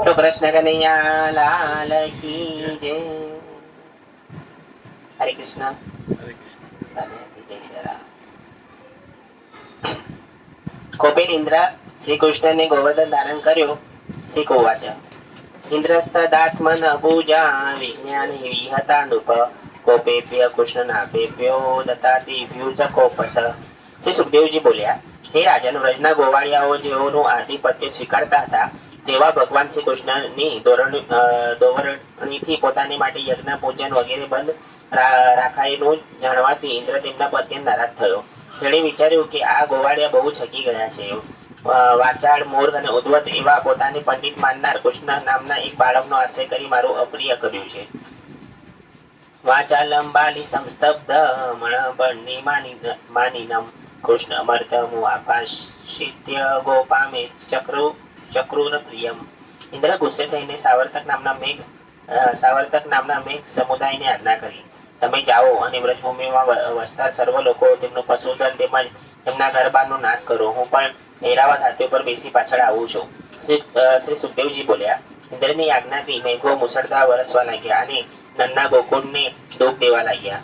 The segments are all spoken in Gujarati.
तो कृष्ण कन्हैया लाल की जय। हरे कृष्ण। हरे कृष्ण। जय श्री राम। कोपेन इंद्र श्री कृष्ण ने गोवर्धन धारण कर्यो। श्री कोवाच इंद्रस्तदात्मन भुजा विज्ञान विहतानुप कोपेभ्य कृष्णनाभेभ्यो दत्तादिभ्यो च कोपस। શ્રી સુખદેવજી બોલ્યા, હે રાજન, વ્રજના ગોવાળિયાઓ જેઓનું આધિપત્ય સ્વીકારતા હતા તેવા ભગવાન શ્રી કૃષ્ણની દોરણીથી પોતાની માટે યજ્ઞ પૂજન વગેરે બંધ રાખાયેલું જાણવાથી ઇન્દ્ર તેમના પત્ની નારાજ થયો. તેણે વિચાર્યું કે આ ગોવાળિયા બહુ છકી ગયા છે. વાચાળ, મૂર્ખ અને ઉદ્ધત એવા પોતાને પંડિત માનનાર કૃષ્ણ નામના એક બાળકનો આશ્રય કરી મારું અપ્રિય કર્યું છે. વાચાલમ બાલી સંસ્તબ્ધ મણબળની માનિનમ કૃષ્ણ મર્દમુ આપાશિત્ય ગોપામે ચક્રુર પ્રિયમ. ઇન્દ્ર ગુસ્સે થઈને સાવર્તક નામના મેઘ સમુદાયને આજ્ઞા કરી, તમે જાઓ અને વ્રજભૂમિમાં વસતા સર્વ લોકો, તેમનું પશુધન તેમજ તેમના ગરબાનો નાશ કરો. હું પણ ઐરાવત હાથી પર બેસી પાછળ આવું છું. શ્રી સુખદેવજી બોલ્યા, ઇન્દ્રની આજ્ઞાથી મેઘો મુસળધાર વરસવા લાગ્યા અને નંદના ગોકુળને ડૂબ દેવા લાગ્યા.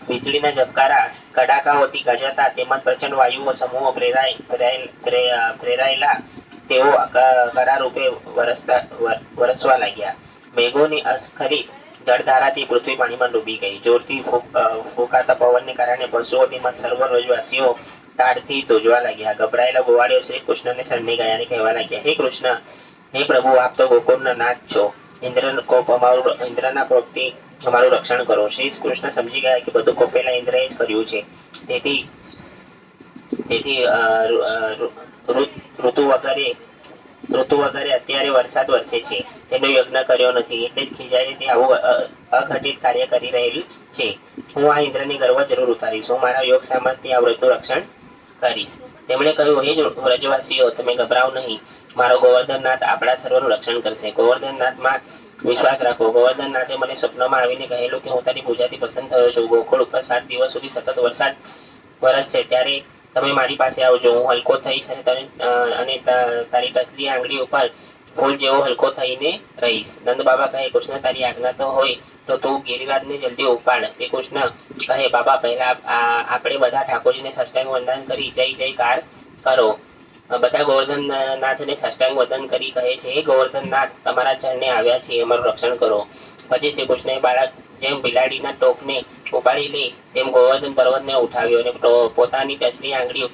વીજળીના ઝબકારા કડાકાઓથી ગરજતા તેમજ પ્રચંડ વાયુઓ સમૂહો પ્રેરાયેલા તેઓ કરારૂપે વરસવા લાગ્યા. મેઘોની અસ્ખલિત જળધારાથી પૃથ્વી પાણીમાં ડૂબી ગઈ. જોરથી ફૂંકાતા પવનને કારણે પશુઓ તેમજ સર્વ વ્રજવાસીઓ તાડથી ધ્રુજવા લાગ્યા. ગભરાયેલા ગોવાળીઓ શ્રી કૃષ્ણને શરણે ગયા અને કહેવા લાગ્યા, હે કૃષ્ણ, હે પ્રભુ, આપ તો ગોકુળના નાથ છો. ઇન્દ્રના કોપથી અમારું રક્ષણ કરો. શ્રી કૃષ્ણ સમજી ગયા કે બધું કોપેલા ઇન્દ્રએ જ કર્યું છે. તેથી ઋતુ વગરે અત્યારે વરસાદ વરસે છે. તેનો યજ્ઞ કર્યો નથી, એટલે જ ખીજાઈને તે આવું અઘટિત કાર્ય કરી રહેલી છે. હું આ ઇન્દ્રની ગર્વ જરૂર ઉતારીશ. હું મારા યોગ સામર્થ્યથી આ વ્રતનું રક્ષણ કરીશ. તેમણે કહ્યું, હે વ્રજવાસીઓ, તમે ગભરાઓ નહીં. મારો ગોવર્ધનનાથ આપણા સર્વનું રક્ષણ કરશે. ગોવર્ધનનાથમાં વિશ્વાસ રાખો. ગોવર્ધનનાથે મને સ્વપ્નમાં આવીને કહેલું કે હું તારી પૂજાથી પસંદ થયો છું. ગોકુળ ઉપર 7 દિવસ સુધી સતત વરસાદ વરસશે, ત્યારે તમે મારી પાસે આવજો. હું હલકો થઈશ અને તારી ટચલી આંગળી ઉપર ફૂલ જેવો હલકો થઈને રહીશ. નંદ બાબા કહે, કૃષ્ણ, તારી આજ્ઞા તો હોય તો તું ગિરિરાજને જલ્દી ઉપાડ. શ્રી કૃષ્ણ કહે, બાબા, પહેલા આપણે બધા ઠાકોરજીને સાષ્ટાંગ વંદન કરી જય જયકાર કરો. બધા ગોવર્ધનનાથને સાષ્ટાંગ વંદન કરી કહે છે, હે ગોવર્ધનનાથ, તમારા ચરણે આવ્યા છીએ, અમારું રક્ષણ કરો. પછી શ્રી કૃષ્ણએ બાળક જેમ બિલાડીના ટોપને ઉપાડી લે તેમ ગોવર્ધન પર્વતને ઉઠાવ્યો અને પોતાની ટચલી આંગળી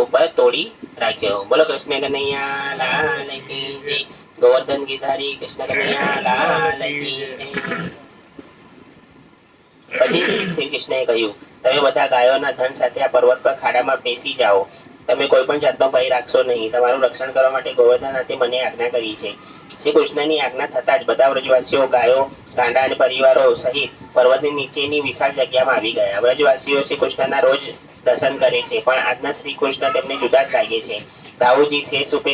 ઉપર તોડી રાખ્યો. બોલો કૃષ્ણ કનૈયા લાલ કી જય. ગોવર્ધન ગીધારી કૃષ્ણ કનૈયા લાલ કી જય. પછી શ્રી કૃષ્ણએ કહ્યું, તમે બધા ગાયોના ધન સાથે આ પર્વત પર ખાડામાં બેસી જાઓ. તમે કોઈ પણ જાતનો ભય રાખશો નહીં. તમારું રક્ષણ કરવા માટે ગોવર્ધનનાથે મને આજ્ઞા કરી છે. શ્રી કૃષ્ણની આજ્ઞા થતાં જ બધા વ્રજવાસીઓ ગાયો, ગાંડા અને પરિવારો સહિત પર્વતની નીચેની વિશાળ જગ્યામાં આવી ગયા. વ્રજવાસીઓ શ્રી કૃષ્ણના રોજ દર્શન કરે છે, પણ આજના શ્રી કૃષ્ણ તેમને જુદા જ લાગે છે. રાહુજી શેષ રૂપે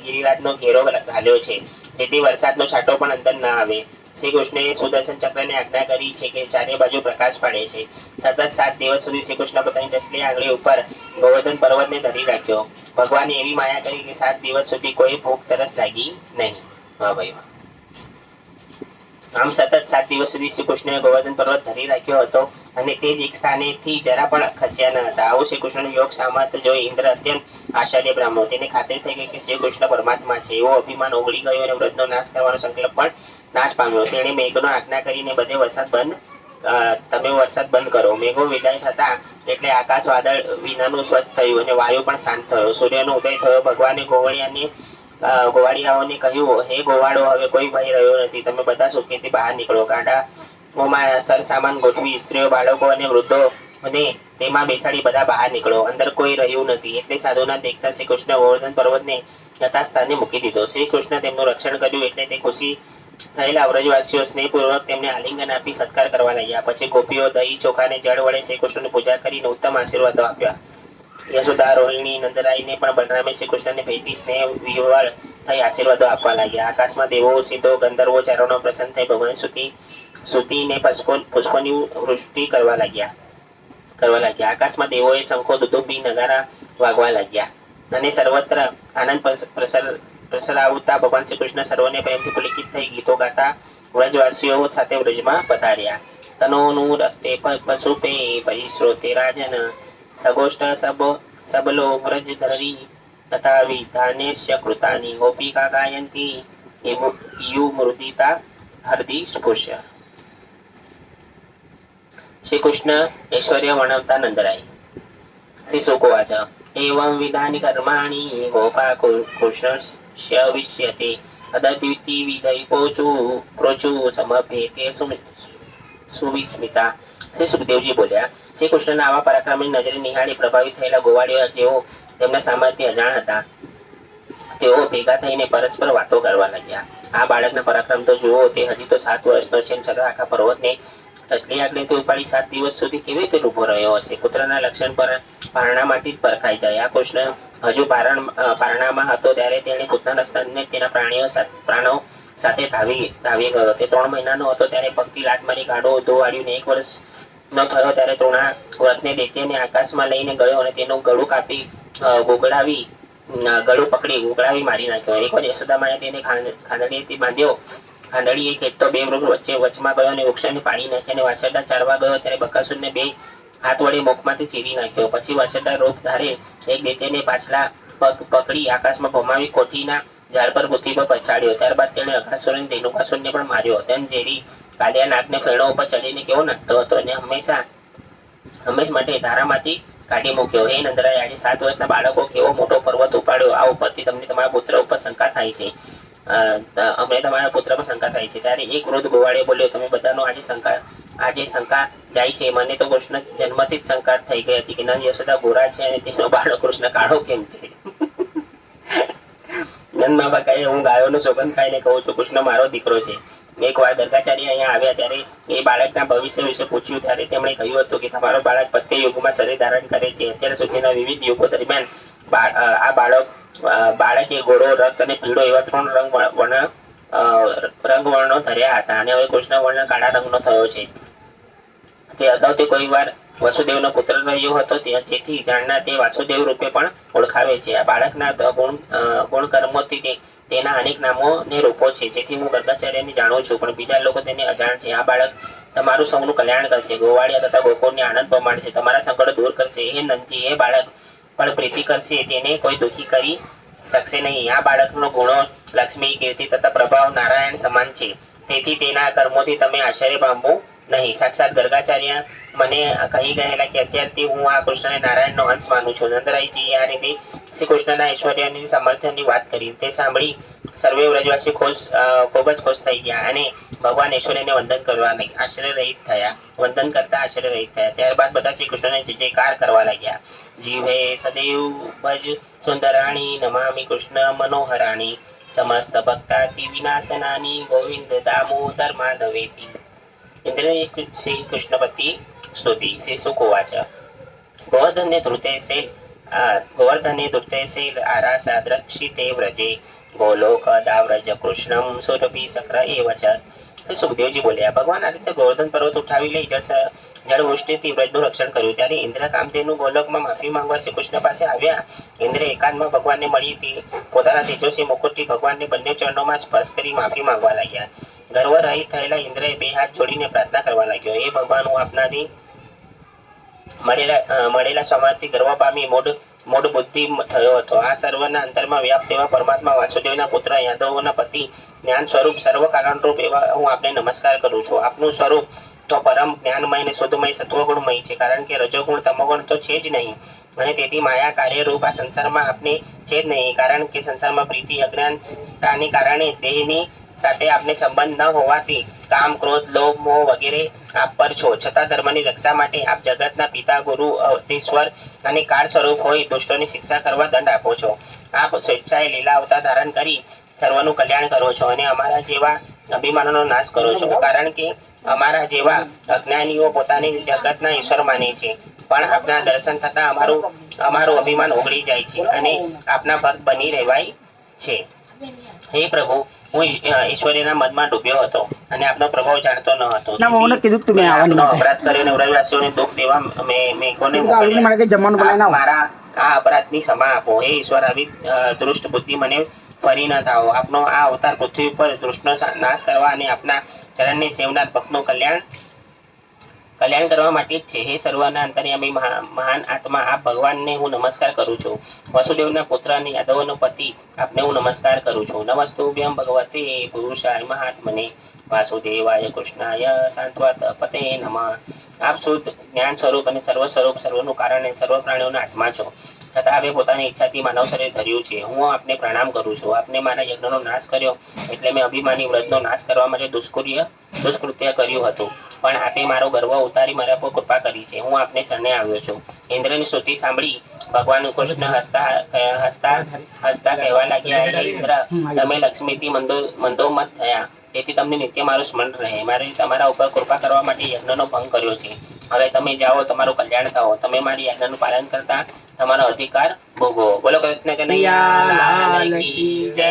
ગિરિરાજનો ઘેરો ઘાલ્યો છે, જેથી વરસાદનો છાંટો પણ અંદર ન આવે. શ્રી કૃષ્ણએ સુદર્શન ચક્રને આજ્ઞા કરી છે કે ચારે બાજુ પ્રકાશ પાડે છે. સતત 7 દિવસ સુધી શ્રી કૃષ્ણ પોતાની ટચલી આંગળી ઉપર ગોવર્ધન પર્વતને ધરી રાખ્યો. ભગવાને એવી માયા કરી કે 7 દિવસ સુધી કોઈ ભૂખ તરસ લાગી નહીં. હા ભાઈ, આમ સતત 7 દિવસ સુધી શ્રી કૃષ્ણએ ગોવર્ધન પર્વત ધરી રાખ્યો હતો અને તે જ એક સ્થાનેથી જરા પણ ખસ્યા ન હતા. આવું શ્રી કૃષ્ણનું યોગ સામર્થ્ય જોઈ ઇન્દ્ર અત્યંત આશ્ચર્ય પામ્યો. તેને ખાતરી થઈ ગઈ કે શ્રી કૃષ્ણ પરમાત્મા છે. એવો અભિમાન ઓગળી ગયો અને વ્રતનો નાશ કરવાનો સંકલ્પ પણ નાશ પામ્યો. તેણે મેઘનો આજ્ઞા કરીને તમે વરસાદ બંધ કરો. મેઘો વિદાય થતા એટલે આકાશ વાદળ વિનાનું સ્વચ્છ થયું અને વાયુ પણ શાંત થયો. સૂર્યનો ઉદય થયો. ભગવાને ગોવાળિયાઓને કહ્યું, હે ગોવાળો, હવે કોઈ ભય રહ્યો નથી. તમે બધા સુખેથી બહાર નીકળો. ગાડાઓમાં સરસામાન ગોઠવી સ્ત્રીઓ, બાળકો અને વૃદ્ધો અને તેમાં બેસાડી બધા બહાર નીકળો. અંદર કોઈ રહ્યું નથી. એટલે સાધુના દેખતા શ્રી કૃષ્ણ ગોવર્ધન પર્વતને યથાસ્થાને મૂકી દીધો. શ્રી કૃષ્ણ તેમનું રક્ષણ કર્યું એટલે તે ખુશી થયેલા વ્રજવાસીઓ સ્નેહપૂર્વક તેમને આલિંગન આપી સત્કાર કરવા લાગ્યા. પછી ગોપીઓ દહીં, ચોખાને જળ વડે શ્રી કૃષ્ણની પૂજા કરીને ઉત્તમ આશીર્વાદો આપ્યા. યશોદા, રોહિણી, નંદરાયને પણ બલરામે શ્રી કૃષ્ણને ભેટી સ્નેહ વિહવળ થઈ આશીર્વાદો આપવા લાગ્યા. આકાશમાં દેવો, સિદ્ધો, ગંધર્વો ચારણો પ્રસન્ન થઈ ભગવાન સ્તુતિને પુષ્પોની વૃષ્ટિ કરવા લાગ્યા. આકાશમાં દેવોએ શંખો, દુદુભી, નગારા વાગવા લાગ્યા અને સર્વત્ર આનંદ પ્રસરાવતા ભગવાન શ્રી કૃષ્ણ સર્વને પ્રેમથી પુલકિત થઈ ગીતો ગાતા વ્રજવાસીઓ સાથે વ્રજમાં પધાર્યા. તનોનું રક્તે પશુપે પરિશ્રોતે રાજન સગોષ્ઠ સબલો વ્રજ ધરી તથા વિધાનેશ્ય કૃતાની ગોપિકા ગાયંતી યુ મૃદિતા હૃદય સ્પૃશ્ય. શ્રી કૃષ્ણ ઐશ્વર્ય વર્ણવતા નંદરાય. શ્રી શુકોવાચ એવં વિધાની કર્માણી ગોપા કૃષ્ણસ્ય વિષ્યતે અદદ્વિતિ વિદય પ્રોચુ સમભેતે સુવિસ્મિતા. શ્રી સુખદેવજી બોલ્યા, શ્રી કૃષ્ણના આવા પરાક્રમની નજરે નિહાળી પ્રભાવિત થયેલા ગોવાળીઓ જેઓ તેમના સામર્થ્ય અજાણ હતા તેઓ ભેગા થઈને પરસ્પર વાતો કરવા લાગ્યા. આ બાળકના પરાક્રમ તો જુઓ, તે હજી તો 7 વર્ષનો છે, છતાં આખા પર્વતને ટસલી આગળ તો ઉપાડી 7 દિવસ સુધી કેવી રીતે ઊભો રહ્યો હશે? પુત્રના લક્ષણ પર પારણામાંથી જ પરખાઈ જાય. આ કૃષ્ણ હજુ પારણામાં હતો ત્યારે તેણે પોતાના સ્તનને તેના પ્રાણો સાથે ધાવી ગયો. તે 3 મહિનાનો હતો ત્યારે પગથી લાત મારી ગાડો ધોવાડ્યું ને 1 વર્ષ ન થયો ત્યારે તૃણા વ્રતને દૈત્યને આકાશમાં લઈને ગયો અને તેનું ગળું કાપી ગળું પકડી ગોગડાવી મારી નાખ્યો. એકવાર યશોદામાએ તેને ખાંડણીથી બાંધ્યો. ખાંડણીએ ખેંચતો 2 વૃક્ષ વચમાં ગયો અને વૃક્ષને પાડી નાખ્યા અને વાછરડા ચારવા ગયો ત્યારે બકાસુરને 2 હાથ વડે મુખમાંથી ચીરી નાખ્યો. પછી વાછરડા રૂપ ધારે એક દૈત્યને પાછલા પગ પકડી આકાશમાં ભમાવી કોઠીના ઝાડ પર પૃથ્વી પર પછાડ્યો. ત્યારબાદ તેણે અઘાસુર અને ધેનુકાસુરને પણ માર્યો. તેમ ઝેરી કાલિયા નાગને ફેણો ઉપર ચડીને કેવો નટતો હતો અને હંમેશ માટે ધારામાંથી કાઢી મૂક્યો. હે નંદરાય, આજે 7 વર્ષના બાળકો કેવો મોટો પર્વત ઉપાડ્યો. આ ઉપરથી તમને તમારા પુત્ર ઉપર શંકા થાય છે. અમને તમારા પુત્ર પર શંકા થાય છે. ત્યારે એક વૃદ્ધ ગોવાળે બોલ્યો, તમે બધાનો આજે શંકા જાય છે. મને તો કૃષ્ણ જન્મથી જ શંકા થઈ ગઈ હતી કે નંદ યશોદા ગોરા છે અને તેનો બાળક કૃષ્ણ કાળો કેમ છે. નંદ બાબા કહે, હું ગાયોનો સોગંદ ખાઈને કહું છું, કૃષ્ણ મારો દીકરો છે. એકવાર ગર્ગાચાર્ય અહીંયા આવ્યા ત્યારે એ બાળકના ભવિષ્ય વિશે પૂછ્યું ત્યારે તેમણે કહ્યું હતું કે તમારો બાળક પ્રત્યેક યુગમાં શરીર ધારણ કરે છે. અત્યાર સુધીના વિવિધ યુગો દરમિયાન આ બાળકે ગોરો, રક્ત અને પીળો એવા 3 રંગવર્ણો ધર્યા હતા અને હવે કૃષ્ણ વર્ણ કાળા રંગનો થયો છે. તે અગાઉ તે કોઈ વાર વસુદેવનો પુત્ર રહ્યો હતો, જેથી જાણનાર તે વાસુદેવ રૂપે પણ ઓળખાવે છે. આ બાળકના ગુણ કર્મોથી તેના અનેક નામો ને રૂપો છે, જેથી હું ગર્ગાચાર્યને જાણું છું, પણ બીજા લોકો તેને અજાણ છે. આ બાળક તમારું સૌનું કલ્યાણ કરશે, ગોવાળિયા તથા ગોકુળને આનંદ પમાડશે, તમારા સંકટો દૂર કરશે. હે નંદજી, એ બાળક પણ પ્રીતિ કરશે, તેને કોઈ દુઃખી કરી શકશે નહીં. આ બાળકનો ગુણો લક્ષ્મી, કીર્તિ તથા પ્રભાવ નારાયણ સમાન છે, તેથી તેના કર્મોથી તમે આશ્ચર્ય પામવું નહીં. સાક્ષાત ગર્ગાચાર્ય મને કહી ગયેલા કે અત્યારથી હું આ કૃષ્ણને નારાયણનો અંશ માનું છું. નંદરાયજીએ આ રીતે શ્રી કૃષ્ણના ઐશ્વર્યની સામર્થ્યની વાત કરી. તે સાંભળી સર્વે વ્રજવાસી ખૂબ જ ખુશ થઈ ગયા અને ભગવાન ઐશ્વર્યને વંદન કરતા આશ્ચર્યરહિત થયા. ત્યારબાદ બધા શ્રી કૃષ્ણને જય જયકાર કરવા લાગ્યા. જીવે સદૈવ ભજ સુંદરાણી નમામિ કૃષ્ણ મનોહરાણી સમસ્ત ભક્તાતિ વિનાશનાની ગોવિંદ દામોદર માધવેતી. ઇન્દ્રજી શ્રી કૃષ્ણપતિ સ્તુતિ. શ્રી શુકોવાચ ગોવર્ધને ધૃતે શૈલ આરાસા દ્રક્ષિતે વ્રજે ગોલોક દાવ્રજ કૃષ્ણમ સુરભી સક્ર એવ ચ. સુખદેવજી બોલ્યા, ભગવાન આ રીતે ગોવર્ધન પર્વત ઉઠાવી લઈ જળવૃષ્ટિથી વ્રજનું રક્ષણ કર્યું. ત્યારે ઇન્દ્ર કામધેનુ ગોલોકમાં માફી માંગવા શ્રી કૃષ્ણ પાસે આવ્યા. ઇન્દ્ર એકાંતમાં ભગવાનને મળી પોતાના તેજસ્વી મુકુટથી ભગવાનને બંને ચરણોમાં સ્પર્શ કરી માફી માંગવા લાગ્યા. ગર્વ રહિત થયેલા ઇન્દ્રએ 2 હાથ જોડીને પ્રાર્થના કરવા લાગ્યો, એ ભગવાન, હું આપનાથી મળેલા સમાજથી ગર્વ પામી મૂઢ બુદ્ધિ થયો હતો. આ સર્વના અંતરમાં વ્યાપ્ત એવા પરમાત્મા વાસુદેવના પુત્ર યાદવોના પતિ જ્ઞાન સ્વરૂપ સર્વ કારણરૂપ એવા હું આપને નમસ્કાર કરું છું. આપનું સ્વરૂપ તો પરમ જ્ઞાનમય અને શુદ્ધમય સત્વગુણમય છે, કારણ કે રજોગુણ તમોગુણ તો છે જ નહીં, અને તેથી માયા કાર્યરૂપ આ સંસારમાં આપને છે જ નહીં, કારણ કે સંસારમાં પ્રીતિ અજ્ઞાનતાને કારણે દેહની સાથે આપને સંબંધ ન હોવાથી કામ, ક્રોધ, લોભ, મોહ વગેરે આપ પર છો. છતાં ધર્મની રક્ષા માટે આપ જગતના પિતા, ગુરુ, અવતીશ્વર અને કાળ સ્વરૂપ હોય દુષ્ટોની શિક્ષા કરવા દંડ આપો છો. આપ સ્વેચ્છાએ લીલા અવતાર ધારણ કરી સર્વનું કલ્યાણ કરો છો અને અમારા જેવા અભિમાનોનો નાશ કરો છો, કારણ કે અમારા જેવા અજ્ઞાનીઓ પોતાની જગતના ઈશ્વર માને છે, પણ આપના દર્શન થતાં અમારું અભિમાન ઓગળી જાય છે અને આપના ભક્ત બની રહેવાય છે. હે પ્રભુ, હું ઈશ્વરીના મદમાં ડૂબ્યો હતો અને આપનો પ્રભાવ જાણતો ન હતો. ના મને કીધું કે તમે મેં આવવાની આપનો માટે અપરાધ કર્યો અને વ્રજવાસીઓને દુઃખ દેવા મેં કોને આવવાની મારે કઈ જમવાનું મોકલ્યા? બનાવીને આવો. મારા આ અપરાધની ક્ષમા આપો. હે ઈશ્વર, આવી દુષ્ટ બુદ્ધિ મને ફરી ન થાઓ. આપનો આ અવતાર પૃથ્વી પર દુષ્ટનો નાશ કરવા અને આપના ચરણને સેવનાર ભક્તનું કલ્યાણ કરવા માટે જ છે. હે સર્વના અંતર્યામી મહાન આત્મા, આપ ભગવાનને હું નમસ્કાર કરું છું. વસુદેવના પુત્ર અને યાદવનો પતિ, આપને હું નમસ્કાર કરું છું. નમસ્તુભ્યં ભગવતે પુરુષાય મહાત્મને વાસુદેવાય કૃષ્ણાય શાંતવત પતે નમઃ. આપ શુદ્ધ જ્ઞાન સ્વરૂપ અને સર્વ સ્વરૂપ, સર્વનું કારણ અને સર્વ પ્રાણીઓના આત્મા છો. છતાં આપે પોતાની ઈચ્છાથી માનવ શરીર ધર્યું છે. હું આપને પ્રણામ કરું છું. આપને મારા યજ્ઞનો નાશ કર્યો, એટલે મેં અભિમાની વ્રતનો નાશ કરવા માટે દુષ્કૃત્ય કર્યું હતું. પણ આપે મારો ગર્વ ઉતારી મારા પર કૃપા કરી છે. હું આપને શરણે આવ્યો છું. ઇન્દ્રની સ્તુતિ સાંભળી ભગવાન કૃષ્ણ હસતા કહેવા લાગ્યા, હે ઇન્દ્ર, તમે લક્ષ્મીથી મંદોમત થયા, તેથી તમને નિત્ય મારું સ્મરણ રહે. મારે તમારા ઉપર કૃપા કરવા માટે યજ્ઞનો ભંગ કર્યો છે. હવે તમે જાઓ, તમારું કલ્યાણ થાઓ. તમે મારી આજ્ઞાનું પાલન કરતા તમારો અધિકાર ભોગવો. બોલો કૃષ્ણ કનૈયા લાલ કી જય.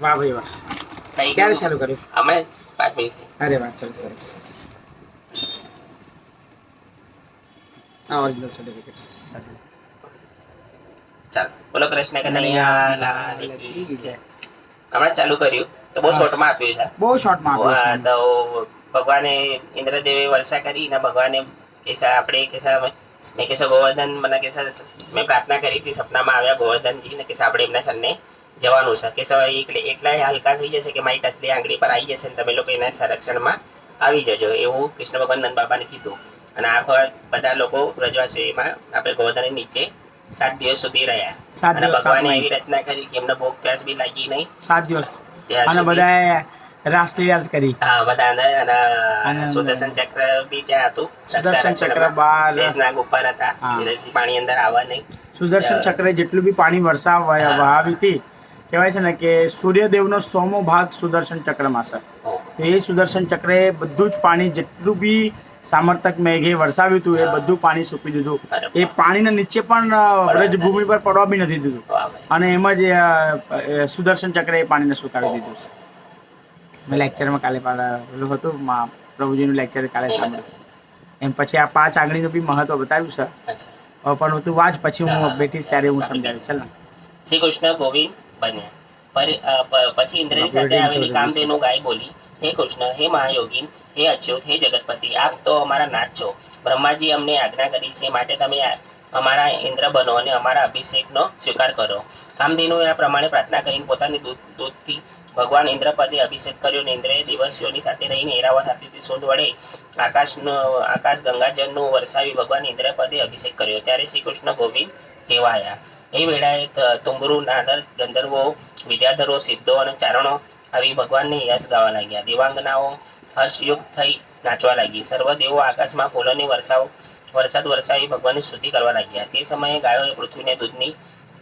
વાહ ભાઈ વાહ. થઈ ક્યારે ગયું? ચાલુ કર્યું? હમણાં 5 મિનિટ. અરે વાહ, ચાલો સરસ. આ ઓરિજિનલ સર્ટિફિકેટ. ચાલો, બોલો કૃષ્ણ કનૈયા લાલ કી જય. હમણાં ચાલુ કર્યું તો બહુ શોર્ટમાં આપ્યું છે. બહુ શોર્ટમાં વાહ, આપ્યું તો ભગવાને ઇન્દ્રદેવે વર્ષા કરી ને ભગવાને આપણે મેં કેસા ગોવર્ધન મને મેં પ્રાર્થના કરી હતી, સપનામાં આવ્યા ગોવર્ધનજી ને આપણે એમના સરને જવાનું છે. એટલા હલકા થઈ જશે કે મારી ટચલી આંગળી પર આવી જશે ને તમે લોકો એના સંરક્ષણમાં આવી જજો, એવું કૃષ્ણ ભગવાન નંદ બાબાને કીધું. અને આ બધા લોકો વ્રજવાસીમાં આપણે ગોવર્ધન નીચે 7 દિવસ સુધી રહ્યા. 7 અને દિવસ, ભગવાને 7 એવી રચના કરી કે એમને ભૂખ પ્યાસ બી લાગી નહીં. 7 દિવસ. ત્યાં અને સુધી- બધાએ રાસલીલા જ કરી. હા, બધા અંદર. અને અને સુદર્શન ચક્ર બી ત્યાં હતું. સુદર્શન ચક્ર બાર. શેષનાગ ઉપર હતા. હા. એનાથી પાણી અંદર આવવા નહીં. સુદર્શન ચક્રે જેટલું બી પાણી વહાવી હતી, કહેવાય છે ને કે સૂર્યદેવનો 100મો ભાગ સુદર્શન ચક્રમાં છે. ઓહો. તો એ સુદર્શન ચક્રે બધું જ પાણી, જેટલું બી સામર્થક મેઘે વરસાવ્યું હતું, એ બધું પાણી સૂકી દીધું. એ પાણીના નીચે પણ વ્રજભૂમિ પર પડવા બી નથી દીધું. વાહ ભાઈ. અને એમ જ સુદર્શન ચક્રે એ પાણીને સુકાવી દીધું છે. મેં લેક્ચરમાં કાલે પેલું હતું પ્રભુજીનું લેક્ચર કાલે સાંભળ્યું. એમ પછી આ 5 આંગળીનું બી મહત્વ બતાવ્યું છે. અચ્છા. પણ તું વાંચ, પછી હું બેઠીશ ત્યારે હું સમજાવીશ. ચાલ ને. શ્રી કૃષ્ણ ગોવિંદ બન્યા. પછી ઇન્દ્રની સાથે આવેલી કામધેનુ ગાય બોલી, હે કૃષ્ણ, હે મહાયોગીન, હે અચ્યુત, હે જગતપતિ, આપ તો અમારા નાથ છો. બ્રહ્માજી અમને આજ્ઞા કરી છે, માટે તમે અમારા ઇન્દ્ર બનો અને અમારા અભિષેકનો સ્વીકાર કરો. કામધેનુએ આ પ્રમાણે પ્રાર્થના કરીને પોતાની દૂધથી ભગવાન ઇન્દ્ર પદે અભિષેક કર્યો. અને ઇન્દ્રએ દિવસીઓની સાથે રહીને એરાવત હાથીથી સૂંઢ વડે આકાશ ગંગાજળનું વરસાવી ભગવાન ઇન્દ્ર પદે અભિષેક કર્યો. ત્યારે શ્રી કૃષ્ણ ગોવિંદ કહેવાયા. એ વેળાએ તુંબરુ, નાદર, ગંધર્વો, વિદ્યાધરો, સિદ્ધો અને ચારણો આવી ભગવાનને યશ ગાવા લાગ્યા. દેવાંગનાઓ હર્ષયુક્ત થઈ નાચવા લાગી. સર્વ દેવો આકાશમાં ફૂલોની વરસાદ વરસાવી ભગવાનની સ્તુતિ કરવા લાગ્યા. તે સમયે ગાયોએ પૃથ્વીને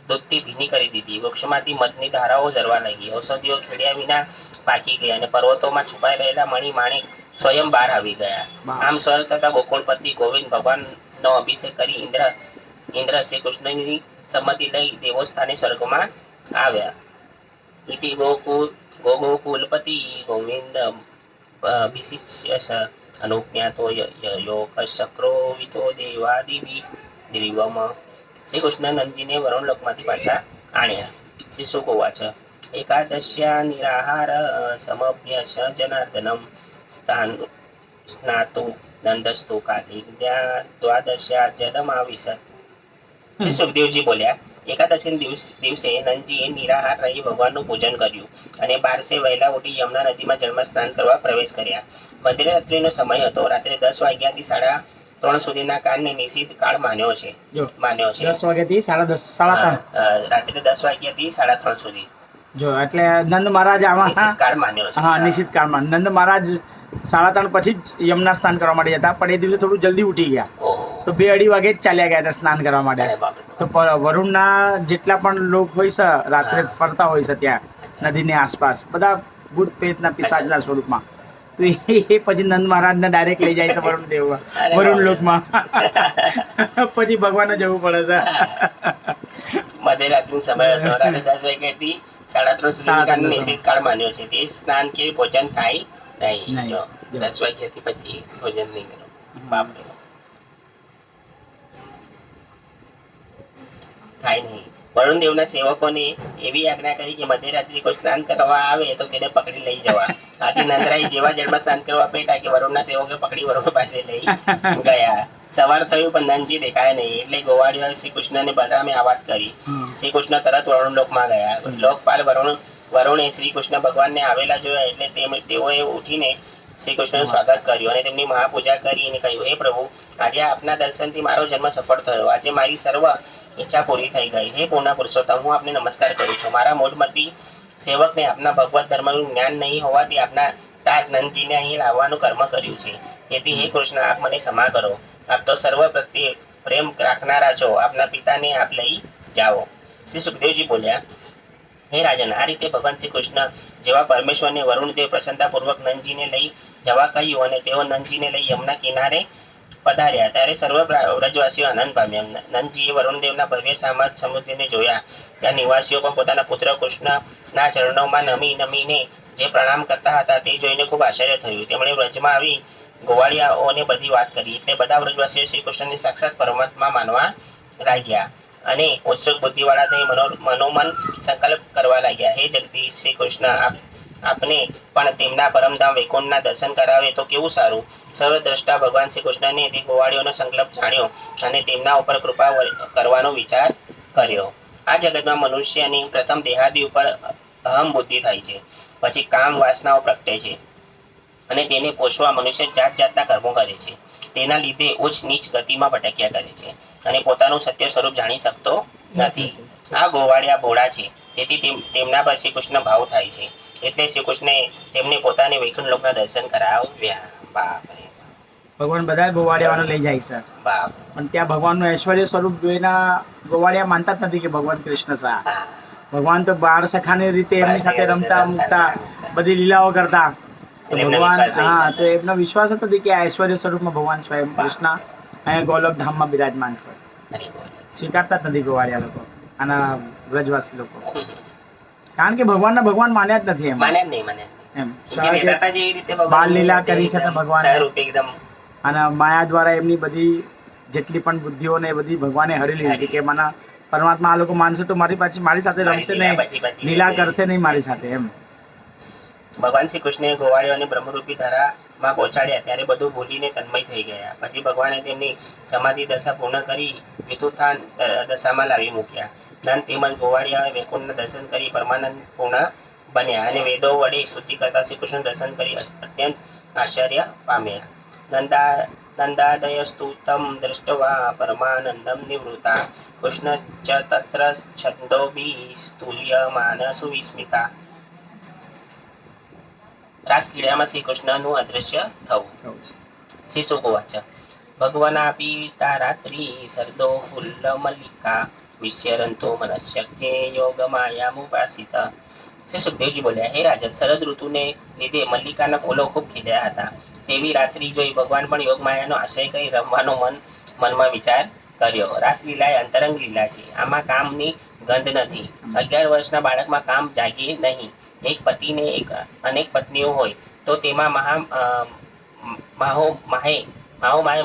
દૂધથી ભીની કરી દીધી. વૃક્ષમાંથી મધની ધારાઓ ઝરવા લાગી. ઔષધિઓ ખેડ્યા વિના પાકી ગયા અને પર્વતોમાં છુપાઈ રહેલા મણિ માણિક સ્વયં બહાર આવી ગયા. આમ સ્વર્ગ તથા ગોકુળપતિ ગોવિંદ ભગવાનનો અભિષેક કરી ઇન્દ્ર શ્રી કૃષ્ણની સંમતિ લઈ દેવોસ્થાને સ્વર્ગમાં આવ્યા. ઇતિ ગોકુલપતિ ગોવિંદ વિશિષ્ય અનુજ્ઞાતો યોગચક્રો વિતો દેવાદિવી દ્રિવમ. શ્રી કૃષ્ણ નંદજીને વરુણલોકમાંથી પાછા આણ્યા. શ્રી શુકોવાચ એકાદશ્યા નિરાહાર સમભ્યસ જનાર્દનમ સ્નાતુ નંદસ્તુ કાર્તિક દ્વાદશ્યા જલમાવિશત. શ્રી સુખદેવજી બોલ્યા, એકાદશી દિવસે નંદજીએ નિરાહાર રહી ભગવાનનું પૂજન કર્યું અને 12 વહેલા ઉઠી યમુના નદીમાં જન્મ સ્નાન કરવા પ્રવેશ કર્યા. મધ્યરાત્રિનો સમય હતો. રાત્રે 10 વાગ્યાથી 3:30 સુધીના કાળને નિષિદ્ધ કાળ માન્યો છે. 10 વાગ્યાથી 3:30. રાત્રે 10 વાગ્યાથી 3:30 સુધી જો એટલે નંદ મહારાજ આમાં નિષિદ્ધ કાળ માન્યો છે. હા, નિશ્ચિત કાળમાં નંદ મહારાજ 3:30 પછી જ યમુના સ્નાન કરવા માટે જતા, પણ એ દિવસે થોડું જલ્દી ઉઠી ગયા. ઓહો. તો 2-2:30 વાગે જ ચાલ્યા ગયા હતા સ્નાન કરવા માટે. અરે બાપ રે. તો વરુણના જેટલા પણ લોક હોય છે, રાત્રે ફરતા હોય છે ત્યાં નદીની આસપાસ, બધા ભૂત પ્રેતના પિશાચના સ્વરૂપમાં. તો એ પછી નંદ મહારાજને ડાયરેક્ટ લઈ જાય છે વરુણ લોકમાં. પછી ભગવાનને જવું પડે છે. મધ્યરાત્રિનો સમય હતો. રાત્રે 10 વાગ્યાથી 3:30 સાડા સુધી ત્રણનો નિશ્ચિત કાળ માન્યો છે. તે સ્નાન કે ભોજન થાય નહીં. નહીં. જો જો. 10 વાગ્યાથી પછી ભોજન નહીં કરો. બાપરે. થાય નહીં. વરુણ દેવના સેવકોને એવી આજ્ઞા કરી કે મધ્યરાત્રિ કોઈ સ્નાન કરવા આવે તો તેને પકડી લઈ જવા. આથી નંદરાય જેવા જળમાં સ્નાન કરવા બેઠા કે વરુણના સેવકે પકડી વરુણ પાસે લઈ ગયા. સવાર થયું પણ નંદજી દેખાયા નહીં. એટલે ગોવાળિયોએ શ્રી કૃષ્ણને બલરામે આ વાત કરી. શ્રી કૃષ્ણ તરત વરુણ લોકમાં ગયા. લોકપાલ વરુણે શ્રી કૃષ્ણ ભગવાનને આવેલા જોયા એટલે તેઓએ ઉઠીને શ્રી કૃષ્ણનું સ્વાગત કર્યું અને તેમની મહાપૂજા કરીને કહ્યું, હે પ્રભુ, આજે આપના દર્શનથી મારો જન્મ સફળ થયો. આજે મારી સર્વ ઈચ્છા પૂરી થઈ ગઈ. હે પૂર્ણ પુરુષોત્તમ, હું આપને નમસ્કાર કરું છું. મારા મૂળમતી સેવકને આપના ભગવત ધર્મનું જ્ઞાન નહીં હોવાથી આપના તાત નંદજીને અહીં લાવવાનું કર્મ કર્યું છે. તેથી હે કૃષ્ણ, આપ મને ક્ષમા કરો. આપ તો સર્વ પ્રત્યે પ્રેમ રાખનારા છો. આપના પિતાને આપ લઈ જાઓ. શ્રી સુખદેવજી બોલ્યા, હે રાજન, આ રીતે ભગવાન શ્રી કૃષ્ણ જેવા પરમેશ્વરને વરુણદેવ પ્રસન્નતાપૂર્વક નંદજીને લઈ જવા કહ્યું અને તેઓ નંદજીને લઈ યમુના કિનારે પધાર્યા. ત્યારે સર્વ વ્રજવાસીઓ આનંદ પામ્યા. નંદજીએ વરુણદેવના ભવ્ય સામર્થ્ય સમૃદ્ધિને જોયા. ત્યાં નિવાસીઓ પણ પોતાના પુત્ર કૃષ્ણના ચરણોમાં નમીને જે પ્રણામ કરતા હતા તે જોઈને ખૂબ આશ્ચર્ય થયું. તેમણે વ્રજમાં આવી ગોવાળિયાઓને બધી વાત કરી. એટલે બધા વ્રજવાસીઓ શ્રી કૃષ્ણને સાક્ષાત પરમાત્મા માનવા લાગ્યા અને ઉત્સુક બુદ્ધિવાળા થઈ મનોમન સંકલ્પ કરવા લાગ્યા, હે જગદીશ શ્રી કૃષ્ણ, આપને પણ તેમના પરમધામ વૈકુંઠના દર્શન કરાવે તો કેવું સારું. સર્વદ્રષ્ટા ભગવાન શ્રી કૃષ્ણને તે ગોવાળીઓનો સંકલ્પ જાણ્યો અને તેમના ઉપર કૃપા કરવાનો વિચાર કર્યો. આ જગતમાં મનુષ્યની પ્રથમ દેહાદી ઉપર અહમ બુદ્ધિ થાય છે. પછી કામ વાસનાઓ પ્રગટે છે અને તેને પોષવા મનુષ્ય જાત જાતના કર્મો કરે છે. તેના લીધે ઉચ્ચ નીચ ગતિમાં ભટક્યા કરે છે અને પોતાનું સત્ય સ્વરૂપ જાણી શકતો નથી. આ ગોવાળિયા ભોળા છે, તેથી તેમના પર શ્રી કૃષ્ણ ભાવ થાય છે. એટલે શ્રી કૃષ્ણે તેમને પોતાની વૈકુંઠ લોકના દર્શન કરાવ્યા. બાપરે. ભગવાન બધા ગોવાળિયાઓને લઈ જાય છે. બાપ. પણ ત્યાં ભગવાનનું ઐશ્વર્ય સ્વરૂપ જોઈને ગોવાળિયા માનતા જ નથી કે ભગવાન કૃષ્ણ છે. હા. ભગવાન તો બાળ સખાની રીતે એમની સાથે રમતા મૂકતા બધી લીલાઓ કરતા. તો એમનો ભગવાન વિશ્વાસ નહીં. હા, તો એમનો વિશ્વાસ જ નથી કે આ ઐશ્વર્ય સ્વરૂપમાં ભગવાન સ્વયં કૃષ્ણ અહીંયા ગોલોક ધામમાં બિરાજમાન છે. હરી બોલ. સ્વીકારતા જ નથી ગોવાળિયા લોકો, આના વ્રજવાસી લોકો. કારણ કે ભગવાનના ભગવાન માન્યા જ નથી એમ. માને જ નહીં, માને જ નહીં. એમ કે વેદાંતા જેવી રીતે ભગવાન બાળ લીલા કરી શકે ભગવાન. સ્વરૂપ એકદમ અને માયા દ્વારા એમની બધી જેટલી પણ બુદ્ધિઓને એ બધી ભગવાને હરી લીધી હતી કે મને પરમાત્મા આ લોકો માનશે તો મારી સાથે રમશે નહીં, લીલા કરશે નહીં મારી સાથે એમ. ભગવાન શ્રી કૃષ્ણે ગોવાળીઓને બ્રહ્મરૂપી ધરામાં પહોંચાડ્યા ત્યારે બધું ભૂલીને તન્મય થઈ ગયા. પછી ભગવાને તેમની સમાધિ દશા પૂર્ણ કરી વિતુત્થાન દશામાં લાવી મૂક્યા. નંદ તેમજ ગોવાળિયાએ વૈકુંઠના દર્શન કરી પરમાનંદ પૂર્ણ બન્યા અને વેદો વડે સ્તુતિ કરતા શ્રી કૃષ્ણ દર્શન કરી અત્યંત આશ્ચર્ય પામ્યા. નંદાદયસ્તુતમ દૃષ્ટવા પરમાનંદમ નિવૃત્તા કૃષ્ણ ચ તત્ર છંદોભિ સ્તુલ્યમાન સુવિસ્મિતા. રાસક્રીડામાં શ્રી કૃષ્ણનું અદૃશ્ય થવું. શ્રી સુકવાચ, ભગવનાપી તારાત્રી સરદો ફુલ્લ મલ્લિકા વિશ્યરંતો મનસ્યકે યોગ માયામુપાસિતા. શ્રી સુખદેવજી બોલ્યા, હે રાજન, શરદ ઋતુને લીધે મલ્લિકાના ફૂલો ખૂબ ખીલ્યા હતા. તેવી રાત્રિ જોઈ ભગવાન પણ યોગ માયાનો આશ્રય કરી રમવાનો મનમાં વિચાર કર્યો. રાસલીલા એ અંતરંગ લીલા છે. આમાં કામની ગંધ નથી. 11 વર્ષના બાળકમાં કામ જાગે નહીં. એક પતિને અનેક પત્નીઓ હોય તો તેમાં માહે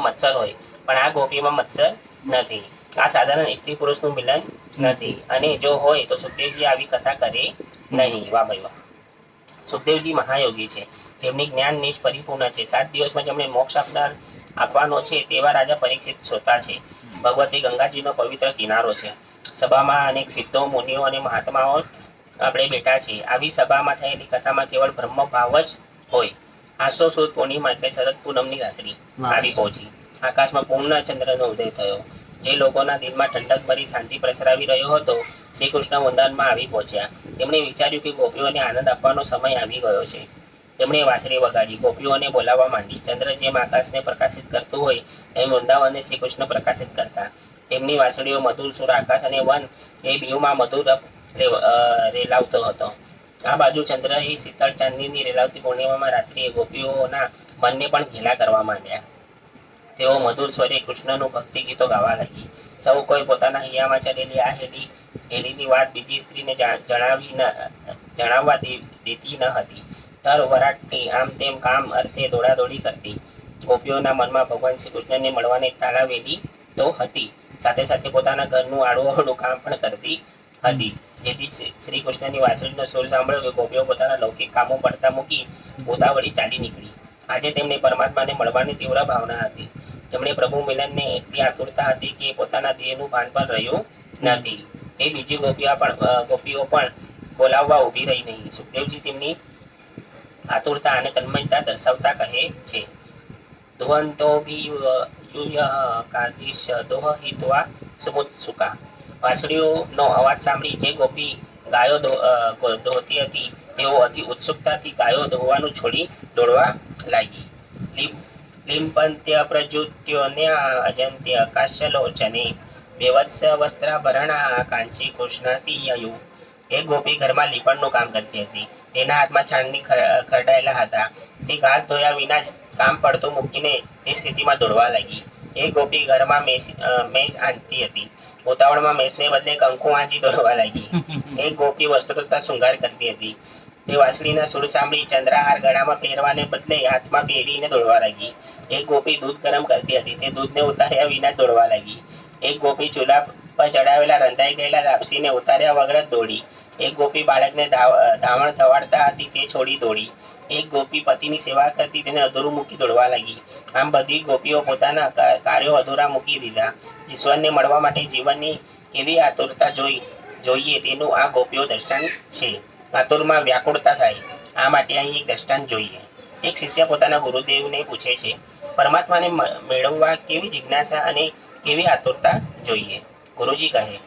મત્સર હોય, પણ આ ગોપીમાં મત્સર નથી. આ સાધારણ સ્ત્રી પુરુષનું મિલન નથી, અને જો હોય તો સુખદેવજી આવી કથા કરે નહીં. વાહ ભાઈ વાહ. સુખદેવજી મહાયોગી છે. તેમની જ્ઞાન નિશ પરિપૂર્ણ છે. 7 દિવસમાં જેમણે મોક્ષ આપવાનો છે તેવા રાજા પરીક્ષિત શ્રોતા છે. ભગવતી ગંગાજીનો પવિત્ર કિનારો છે. સભામાં અનેક સિદ્ધો, મુનિઓ અને મહાત્માઓ આપણે બેઠા છીએ. આવી સભામાં થયેલી કથામાં કેવળ બ્રહ્મ ભાવ જ હોય. આસો સુદ પૂર્ણિમા એટલે શરદ પૂનમની રાત્રિ આવી પહોંચી. આકાશમાં પૂર્ણ ચંદ્રનો ઉદય થયો. જે લોકોના દિલમાં ઠંડક ભરી શાંતિ પ્રસરાવી રહ્યો હતો, શ્રી કૃષ્ણ વંદનમાં આવી પહોંચ્યા. તેમણે વિચાર્યું કે ગોપીઓને આનંદ આપવાનો સમય આવી ગયો છે. તેમણે વાંસળી વગાડી, ગોપીઓને બોલાવવા માંડી. ચંદ્ર જેમ આકાશને પ્રકાશિત કરતું હોય એમ વૃંદાવનને શ્રી કૃષ્ણ પ્રકાશિત કરતા. તેમની વાંસળીઓ મધુર સુર આકાશ અને વન એ બીઉમાં મધુર રેલાવતો હતો. આ બાજુ ચંદ્ર એ શીતળ ચાંદનીની રેલાવતી પૂર્ણિમામાં રાત્રિએ ગોપીઓના મનને પણ ઘેલા કરવા માંડ્યા. તેઓ મધુર સ્વરે કૃષ્ણનું ભક્તિ ગીતો ગાવા લાગી. સૌ કોઈ પોતાના હૈયામાં ચડેલી આ હેલીની વાત બીજી સ્ત્રીને જણાવી જણાવવા દેતી ન હતી. તર વરાટથી આમ તેમ કામ અર્થે દોડાદોડી કરતી. ગોપીઓના મનમાં ભગવાન શ્રી કૃષ્ણને મળવાની તાલાવેલી તો હતી, સાથે સાથે પોતાના ઘરનું આડું કામ પણ કરતી હતી. જેથી શ્રી કૃષ્ણની વાંસળીનો સૂર સાંભળ્યો કે ગોપીઓ પોતાના લૌકિક કામો પડતા મૂકી ઉતાવળી ચાલી નીકળી. આજે તેમને પરમાત્માને મળવાની તીવ્ર ભાવના હતી. તેમણે પ્રભુ મિલનને એટલી આતુરતા હતી કે પોતાના દેહનું ભાન પણ રહ્યું નથી. તે બીજી ગોપીઓ પણ બોલાવવા ઊભી રહી નહીં. સુખદેવજી તેમની આતુરતા અને તન્મયતા દર્શાવતા કહે છે, ધ્વંતો કાદિશ દોહિત્વા સમુત્સુકા. વાંસળીઓનો અવાજ સાંભળી જે ગોપી ગાયો દોહતી હતી તેઓ અતિ ઉત્સુકતાથી ગાયો દોહવાનું છોડી દોડવા લાગી. લિંપંત્ય પ્રજુત્યોન્યા અજંત્ય કાશ્યલોચને બેવત્સ વસ્ત્રાભરણા કાંચી કૃષ્ણાતિયયુ. એક ગોપી ઘરમાં લીપણનું કામ કરતી હતી. તેના હાથમાં છાણની ખરડાયેલા હતા. તે ઘાસ ધોયા વિના જ કામ પડતું મૂકીને તે સ્થિતિમાં દોડવા લાગી. એક ગોપી ઘરમાં મેષ આંટતી હતી. ઉતાવળમાં મેષને બદલે કંકુ આંજી દોડવા લાગી. એક ગોપી વસ્ત્ર તથા શૃંગાર કરતી હતી. તે વાંસળીના સૂર સાંભળી ચંદ્રહાર ગળામાં પહેરવાને બદલે હાથમાં પહેરીને દોડવા લાગી. એક ગોપી દૂધ ગરમ કરતી હતી. તે દૂધને ઉતાર્યા વિના દોડવા લાગી. એક ગોપી ચૂલા પર ચડાવેલા રંધાઈ ગયેલા લાપસીને ઉતાર્યા વગર દોડી. એક ગોપી બાળકને ધાવણ થવાડતા હતી તે છોડી દોડી. એક ગોપી પતિની સેવા કરતી તેને અધૂરું મૂકી દોડવા લાગી. આમ બધી ગોપીઓ પોતાના કાર્યો અધૂરા મૂકી દીધા. ઈશ્વરને મળવા માટે જીવનની કેવી આતુરતા જોઈએ તેનું આ ગોપીઓ દ્રષ્ટાંત છે. આતુરમાં વ્યાકુળતા થાય, આ માટે અહીં એક દ્રષ્ટાંત જોઈએ. એક શિષ્ય પોતાના ગુરુદેવને પૂછે છે, પરમાત્માને મેળવવા કેવી જિજ્ઞાસા અને કેવી આતુરતા જોઈએ? ગુરુજી કહે,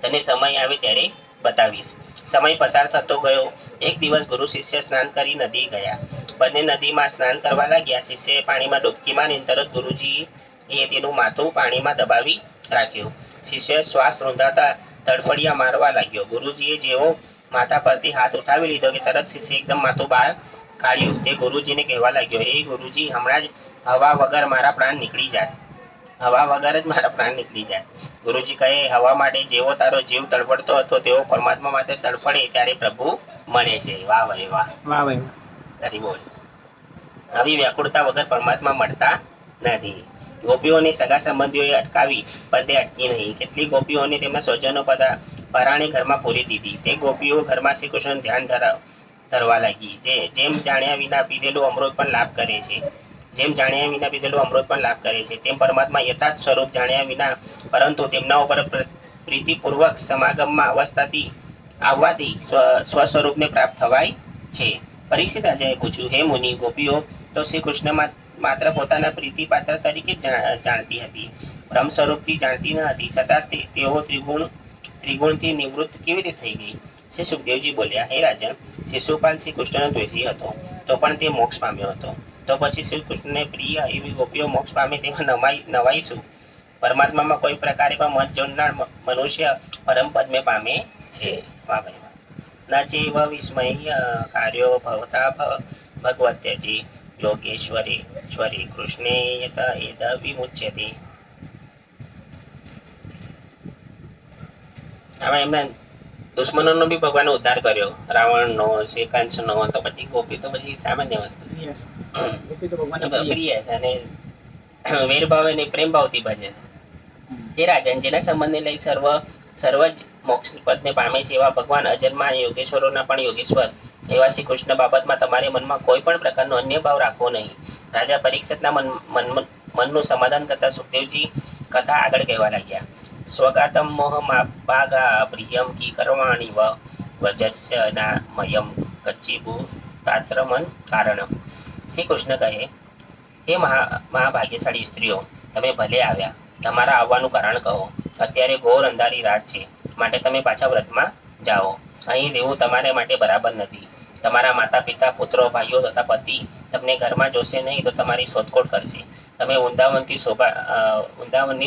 તને સમય આવે ત્યારે બતાવીશ. સમય પસાર થતો ગયો. એક દિવસ ગુરુ શિષ્ય સ્નાન કરી નદી ગયા. બંને નદીમાં સ્નાન કરવા લાગ્યા. શિષ્યએ પાણીમાં ડૂબકી મારી તરત ગુરુજીએ તેનું માથું પાણીમાં દબાવી રાખ્યું. શિષ્ય શ્વાસ રૂંધાતા તડફડિયા મારવા લાગ્યો. ગુરુજીએ જેવો માથા પરથી હાથ ઉઠાવી લીધો કે તરત શિષ્ય એકદમ માથું બહાર કાઢ્યું. તે ગુરુજીને કહેવા લાગ્યો, હે ગુરુજી, હમણાં જ હવા વગર મારા પ્રાણ નીકળી જાય. હવા વગર જ મારા પ્રાણ નીકળી જાય. ગુરુજી કહે, હવા માટે જેવો તારો જીવ તડફડતો હતો તેવો પરમાત્મા માટે તડફડે ત્યારે પ્રભુ મળે છે. વાહ ભાઈ વાહ, વાહ ભાઈ હરી બોલ. આવી વ્યાકુળતા વગર પરમાત્મા મળતા નથી. ગોપીઓને સગા સંબંધીઓએ અટકાવી પણ તે અટકી નહીં. કેટલીક ગોપીઓને તેમના સ્વજનો પરાણે ઘરમાં પૂરી દીધી. તે ગોપીઓ ઘરમાં શ્રી કૃષ્ણ ધ્યાન ધરવા લાગી. જેમ જાણ્યા વિના પીધેલું અમૃત પણ લાભ કરે છે. તેમ પરમાત્મા યથાર્થ સ્વરૂપ જાણ્યા વિના પરંતુ તેમના ઉપર પ્રીતિપૂર્વક સમાગમમાં આવવાથી સ્વસ્વરૂપને પ્રાપ્ત થવાય છે. પરીક્ષિત રાજાએ પૂછ્યું, હે મુનિ, ગોપીઓ તો શ્રી કૃષ્ણ માત્ર પોતાના પ્રીતિપાત્ર તરીકે જ જાણતી હતી, બ્રહ્મ સ્વરૂપથી જાણતી ન હતી. છતાં તેઓ ત્રિગુણથી નિવૃત્ત કેવી રીતે થઈ ગઈ? શ્રી સુખદેવજી બોલ્યા, હે રાજન, શિશુપાલ શ્રી કૃષ્ણનો દ્વેષી હતો તો પણ તે મોક્ષ પામ્યો હતો. તો પછી શ્રી કૃષ્ણને પ્રિય એવી ગોપીઓ મોક્ષ પામે તેમાં નવાઈ શું? પરમાત્મામાં કોઈ પ્રકારે પણ મત જોડનાર મનુષ્ય પરમ પદ્મે પામે છે. વાહ ભાઈ વાહ. ન ચેવ વિસ્મય કાર્યો ભવતા ભગવત્યજી યોગેશ્વરી કૃષ્ણે યત એદ વિમુચ્યતે. આમાં એમના દુશ્મનોનો બી ભગવાન ઉદ્ધાર કર્યો, રાવણનો, શ્રીકાંતનો. તો પછી ગોપી તો પછી સામાન્ય વસ્તુ પ્રિય છે અને વેરભાવ અને પ્રેમ ભાવથી ભજે છે. હે રાજન, જેના સંબંધને લઈ સર્વ જ મોક્ષ પદને પામે છે એવા ભગવાન અજન્મા યોગેશ્વરોના પણ યોગેશ્વર એવા શ્રી કૃષ્ણ બાબતમાં તમારે મનમાં કોઈ પણ પ્રકારનો અન્ય ભાવ રાખવો નહીં. રાજા પરીક્ષિતના મનનું સમાધાન કરતા સુખદેવજી કથા આગળ કહેવા લાગ્યા. સ્વગાતમ મોહ ભાગા પ્રિયમ કી કરવાણી વજસ્ય ના મયમ કચ્ચીભૂ તાત્રમન કારણમ. શ્રી કૃષ્ણ કહે, હે મહાભાગ્યશાળી સ્ત્રીઓ, તમે ભલે આવ્યા. તમારા આવવાનું કારણ કહો. અત્યારે ઘોર અંધારી રાત છે, માટે તમે પાછા વ્રતમાં જાઓ. અહીં રહેવું તમારા માટે બરાબર નથી. તમારા માતા પિતા, પુત્રો, ભાઈઓ તથા પતિ તમને ઘરમાં જોશે નહીં તો તમારી શોધખોળ કરશે. તમે વૃંદાવનની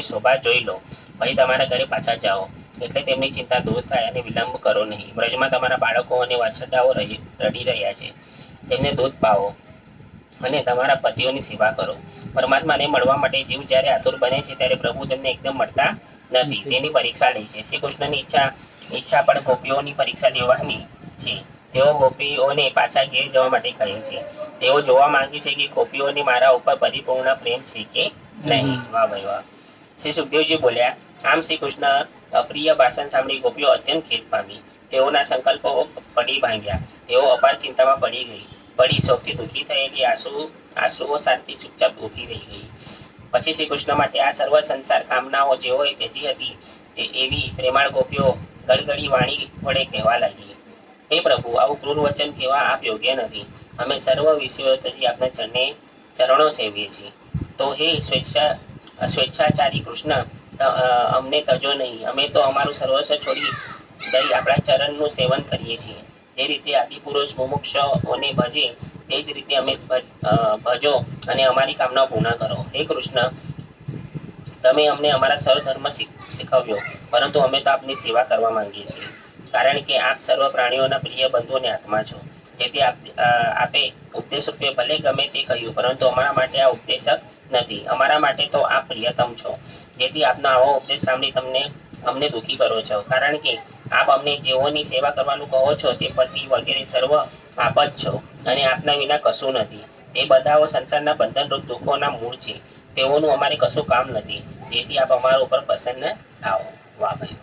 શોભા જોઈ લો, પછી તમારા ઘરે પાછા જાઓ. એટલે તેમની ચિંતા દૂર થાય અને વિલંબ કરો નહીં. બ્રજમાં તમારા બાળકો અને વાછરડાઓ રડી રહ્યા છે, તેમને દૂધ પાવો અને તમારા પતિઓની સેવા કરો. પરમાત્માને મળવા માટે જીવ જ્યારે આતુર બને છે ત્યારે પ્રભુ તેમને એકદમ મળતા નથી, તેની પરીક્ષા લે છે. શ્રી કૃષ્ણની ઈચ્છા પણ ગોપીઓની પરીક્ષા લેવાની છે. તેઓ ગોપીઓને પાછા ઘેર જવા માટે કહે છે. તેઓ જોવા માંગે છે કે ગોપીઓને મારા ઉપર પરિપૂર્ણ પ્રેમ છે કે નહીં. વાહ ભાઈ વાહ. શ્રી સુખદેવજી બોલ્યા, આમ શ્રી કૃષ્ણ અપ્રિય ભાષણ સાંભળી ગોપીઓ અત્યંત ખેદ પામી. તેઓના સંકલ્પો પડી ભાંગ્યા. તેઓ અપાર ચિંતામાં પડી સૌથી દુઃખી થયેલી આંસુઓ સાથે ચૂપચાપ ઊભી રહી ગઈ. પછી શ્રી કૃષ્ણ માટે આ સર્વ સંસાર કામનાઓ જેઓએ ત્યજી હતી એવી પ્રેમાળ ગોપીઓ ગળગળી વાણી વડે કહેવા લાગી, હે પ્રભુ, આવું ક્રૂર વચન કહેવા આપ યોગ્ય નથી. અમે સર્વ વિષયો ત્યજી આપના ચરણો સેવીએ છીએ. તો હે સ્વેચ્છાચારી કૃષ્ણ, અમને તજો નહીં. અમે તો અમારું સર્વસ્વ છોડી દઈ આપણા ચરણનું સેવન કરીએ છીએ. જે રીતે આદિપુરુષ મુમુક્ષોને ભજે તે જ રીતે અમે ભજો અને અમારી કામના પૂર્ણ કરો. હે કૃષ્ણ, તમે અમને અમારા સર્વધર્મ શીખવ્યો, પરંતુ અમે તો આપની સેવા કરવા માંગીએ છીએ. કારણ કે આપ સર્વ પ્રાણીઓના પ્રિય બંધુ અને આત્મા છો. જેથી આપે ઉપદેશ રૂપે ભલે ગમે તે કહ્યું, પરંતુ અમારા માટે આ ઉપદેશક નથી. અમારા માટે તો આપ પ્રિયતમ છો. જેથી આપનો આવો ઉપદેશ સાંભળી અમને દુઃખી કરો છો. કારણ કે આપ અમને જેઓની સેવા કરવાનું કહો છો તે પતિ વગેરે સર્વ આપ જ છો, અને આપના વિના કશું નથી. તે બધાઓ સંસારના બંધનરૂપ દુઃખોના મૂળ છે. તેઓનું અમારે કશું કામ નથી. જેથી આપ અમારા ઉપર પ્રસન્ન થાઓ. વાહ ભાઈ,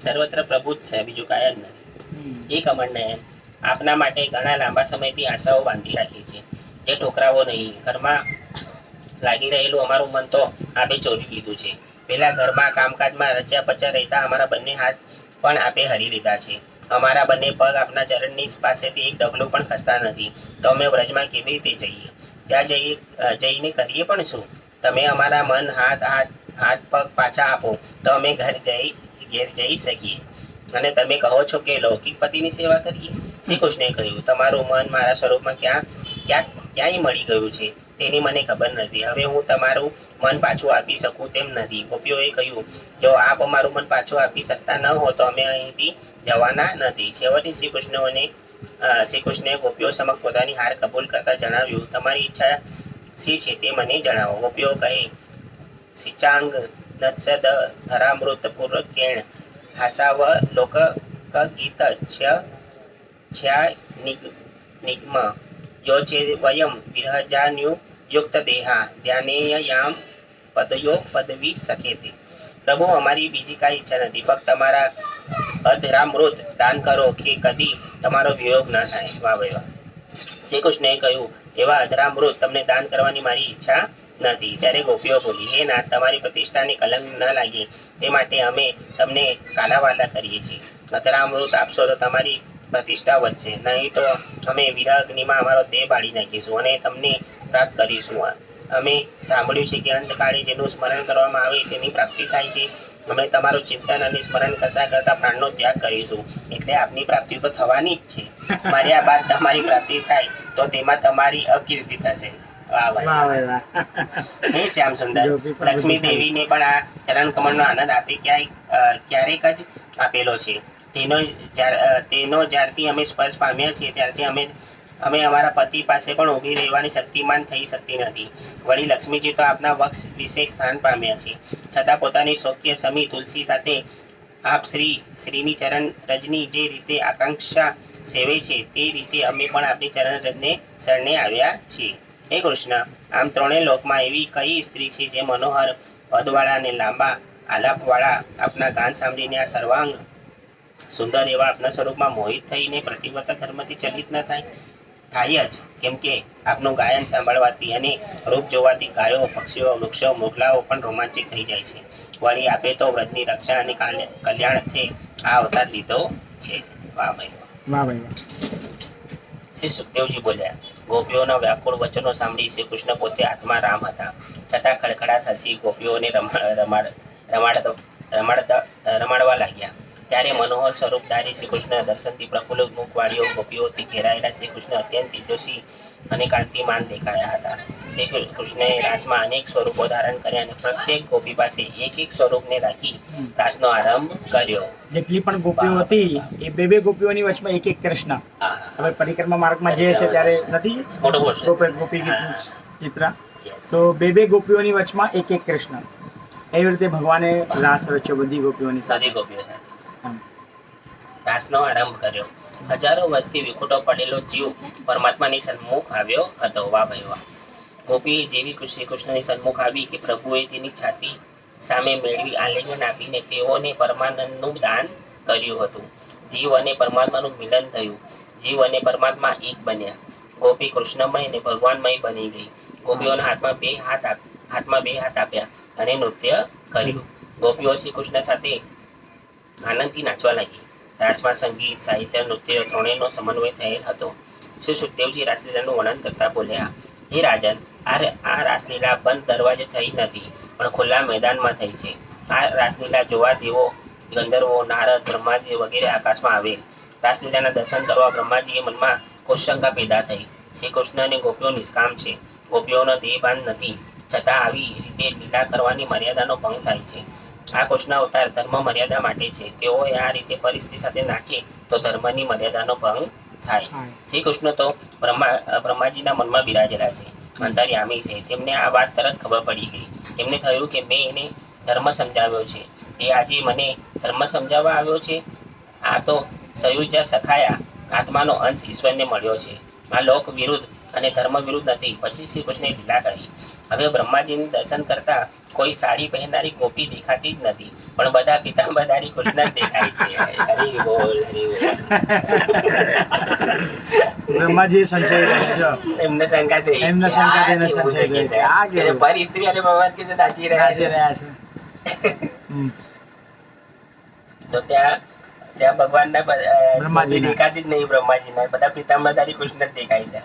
સર્વત્ર પ્રભુ જ છે, બીજું કાંઈ જ નથી. એક અમરને આપના માટે ઘણા લાંબા સમયથી આશાઓ બાંધી રાખી છે. જે ઠોકરાવો નહીં. ઘરમાં લાગી રહેલું અમારું મન તો આપે ચોરી લીધું છે. પેલા ઘરમાં કામકાજમાં રચ્યા પચ્યા રહેતા અમારા બંને હાથ પણ આપે હરી લીધા છે. અમારા બંને પગ આપના ચરણની પાસેથી એક ડગલું પણ ખસતા નથી. તો અમે વ્રજમાં કેવી રીતે જઈએ? ત્યાં જઈને કરીએ પણ શું? તમે અમારા મન હાથ પગ પાછા આપો તો અમે ઘેર જઈ શકીએ. અને તમે કહો છો કે લૌકિક પતિની સેવા કરીએ. શ્રી કૃષ્ણે કહ્યું, તમારું મન મારા સ્વરૂપમાં ક્યાંય મળી ગયું છે તેની મને ખબર નથી. હવે હું તમારું મન પાછું આપી શકું તેમ નથી. ગોપીઓએ કહ્યું, જો આપ અમારું મન પાછું આપી શકતા ન હો તો અમે અહીંથી જવાના નથી. છેવટે શ્રી કૃષ્ણે ગોપીઓ સમક્ષ પોતાની હાર કબૂલ કરતા જણાવ્યું, તમારી ઈચ્છા શી છે તે મને જણાવો. ગોપીઓ કહે, સિચાંગ નત્સદ ધરામૃત પૂર્વકેણ હાસાવ લોક ગીત છ્યા નિગમ યો ચે વયમ વિરહજાન્યુ યુક્ત દેહા ધ્યાનેયામ પદયો પદવી શકેતે. પ્રભુ, અમારી બીજી કાંઈ ઈચ્છા નથી. ફક્ત તમારા અધરામૃત દાન કરો કે કદી તમારો વિયોગ ન થાય. વાહ ભાઈ વાહ. શ્રી કૃષ્ણએ કહ્યું, એવા અધરામૃત તમને દાન કરવાની મારી ઈચ્છા નથી. ત્યારે ગોપીઓ બોલી, હે નાથ, તમારી પ્રતિષ્ઠાને કલંક ન લાગે તે માટે અમે તમને કાલાવાલા કરીએ છીએ. અધરામૃત આપશો તો તમારી પ્રતિષ્ઠા વધશે, નહીં તો અમે વિરહગ્નિમાં અમારો દેહ બાળી નાખીશું અને તમને પ્રાપ્ત કરીશું. અમે સાંભળ્યું છે કે અંતકાળે જેનું સ્મરણ કરવામાં આવે તેની પ્રાપ્તિ થાય છે. અમે તમારું ચિંતન અને સ્મરણ કરતા કરતા પ્રાણનો ત્યાગ કરીશું. એટલે આપની પ્રાપ્તિ તો થવાની જ છે. માર્યા બાદ તમારી પ્રાપ્તિ થાય તો તેમાં તમારી અકીર્તિ થશે. હે શ્યામ સુંદર, લક્ષ્મી દેવીને પણ આ ચરણ કમળનો આનંદ આપે ક્યારેક જ આપેલો છે. તેનો જ્યારથી અમે સ્પર્શ પામ્યા છીએ ત્યારથી અમે અમારા પતિ પાસે પણ ઊભી રહેવાની શક્તિમાન થઈ શકતી નથી. વળી લક્ષ્મીજી તો આપના વક્ષ વિશે સ્થાન પામ્યા છે. છતાં પોતાની સૌખ્ય સમી તુલસી સાથે આપ શ્રીની ચરણ રજની જે રીતે આકાંક્ષા સેવે છે તે રીતે અમે પણ આપની ચરણ રજને શરણે આવ્યા છીએ. હે કૃષ્ણ, આમ ત્રણેય લોકમાં એવી કઈ સ્ત્રી છે જે મનોહર પદવાળા અને લાંબા આલાપવાળા આપના ગાન સાંભળીને આ સર્વાંગ સુંદર એવા આપના સ્વરૂપમાં મોહિત થઈને પ્રતિવતા ધર્મથી ચલિત ન થાય જ. કેમ કે આપનું ગાયન સાંભળવાથી અને રૂપ જોવાથી ગાયો, પક્ષીઓ, વૃક્ષો, મોગલાઓ પણ રોમાંચિત થઈ જાય છે. વળી આપે તો વ્રજની રક્ષા અને કલ્યાણથી આ અવતાર લીધો છે. વાહ ભાઈ વાહ ભાઈ. શ્રી સુખદેવજી બોલ્યા, ગોપીઓના વ્યાકુળ વચનો સાંભળી શ્રી કૃષ્ણ પોતે આત્મા રામ હતા. છતાં ખડખડાટ હસી ગોપીઓને રમાડવા લાગ્યા. ત્યારે મનોહર સ્વરૂપધારી શ્રી કૃષ્ણ દર્શનથી પ્રફુલ્લિત મુખવાળીઓ ગોપીઓથી ઘેરાયેલા શ્રી કૃષ્ણ અત્યંત તેજસ્વી અને કાંતિમાન દેખાયા હતા. શ્રી કૃષ્ણએ રાસમાં અનેક સ્વરૂપો ધારણ કર્યા અને પ્રત્યેક ગોપી પાસે એક સ્વરૂપને રાખી રાસનો આરંભ કર્યો. જેટલી પણ ગોપીઓ હતી એ બે ગોપીઓની વચમાં એક કૃષ્ણ. હવે પરિક્રમા માર્ગમાં જે છે ત્યારે નથી ગોપી ચિત્ર, તો બે ગોપીઓની વચમાં એક કૃષ્ણ. એવી રીતે ભગવાને રાસ રચ્યો બધી ગોપીઓની સાથે. રાસનો આરંભ કર્યો. હજારો વર્ષથી વિખૂટો પડેલો જીવ પરમાત્માની સન્મુખ આવ્યો હતો. વાહ ભાઈ વાહ. ગોપી જેવી શ્રી કૃષ્ણની સન્મુખ આવી કે પ્રભુએ તેની છાતી સામે મેળવી આલિંગન આપીને તેઓને પરમાનંદનું દાન કર્યું હતું. જીવ અને પરમાત્માનું મિલન થયું. જીવ અને પરમાત્મા એક બન્યા. ગોપી કૃષ્ણમય અને ભગવાનમય બની ગઈ. ગોપીઓના હાથમાં બે હાથ આપ્યા અને નૃત્ય કર્યું. ગોપીઓ શ્રી કૃષ્ણ સાથે આનંદથી નાચવા લાગી. રાસમાં સંગીત, સાહિત્ય, નૃત્ય ત્રણેયનો સમન્વય થયેલ હતો. શ્રી સુખદેવજી રાસલીલાનું વર્ણન કરતા બોલ્યા, હે રાજન, આ રાસલીલા બંધ દરવાજે થઈ નથી, પણ ખુલ્લા મેદાનમાં થઈ છે. આ રાસલીલા જોવા દેવો, ગંધર્વો, નારદ, બ્રહ્માજી વગેરે આકાશમાં આવેલ. રાસલીલાના દર્શન કરવા બ્રહ્માજીએ મનમાં કુશંકા પેદા થઈ. શ્રી કૃષ્ણ અને ગોપીઓ નિષ્કામ છે. ગોપીઓનો દેહભાન નથી, છતાં આવી રીતે લીલા કરવાની મર્યાદાનો ભંગ થાય છે. આ કૃષ્ણ અવતાર ધર્મ મર્યાદા માટે છે. તેઓએ આ રીતે પરિસ્થિતિ સાથે નાચે તો ધર્મની મર્યાદાનો ભંગ થાય. શ્રી કૃષ્ણ તો બ્રહ્માજીના મનમાં બિરાજેલા છે, અંતર્યામી છે. તેમને આ વાત તરત ખબર પડી ગઈ. તેમને થયું કે મેં એને ધર્મ સમજાવ્યો છે, તે આજે મને ધર્મ સમજાવવા આવ્યો છે. આ તો સયુજા સખાયા આત્માનો અંશ ઈશ્વરને મળ્યો છે. આ લોક વિરુદ્ધ અને ધર્મ વિરુદ્ધ નથી. પછી શ્રી કૃષ્ણે લીલા કરી. હવે બ્રહ્માજીને દર્શન કરતા કોઈ સાડી પહેરનારી ગોપી દેખાતી જ નથી, પણ બધા પિતાંબરધારી કૃષ્ણ જ દેખાય છે. હરી બોલ, હરી બોલ. બ્રહ્માજી સંશય એમને શંકા થઈ. પર સ્ત્રી અને ભગવાન કે નાચી રહ્યા છે. તો ત્યાં ભગવાનના બ્રહ્માજી દેખાતી જ નહીં. બ્રહ્માજીના બધા પિતાંબરધારી કૃષ્ણ જ દેખાય છે.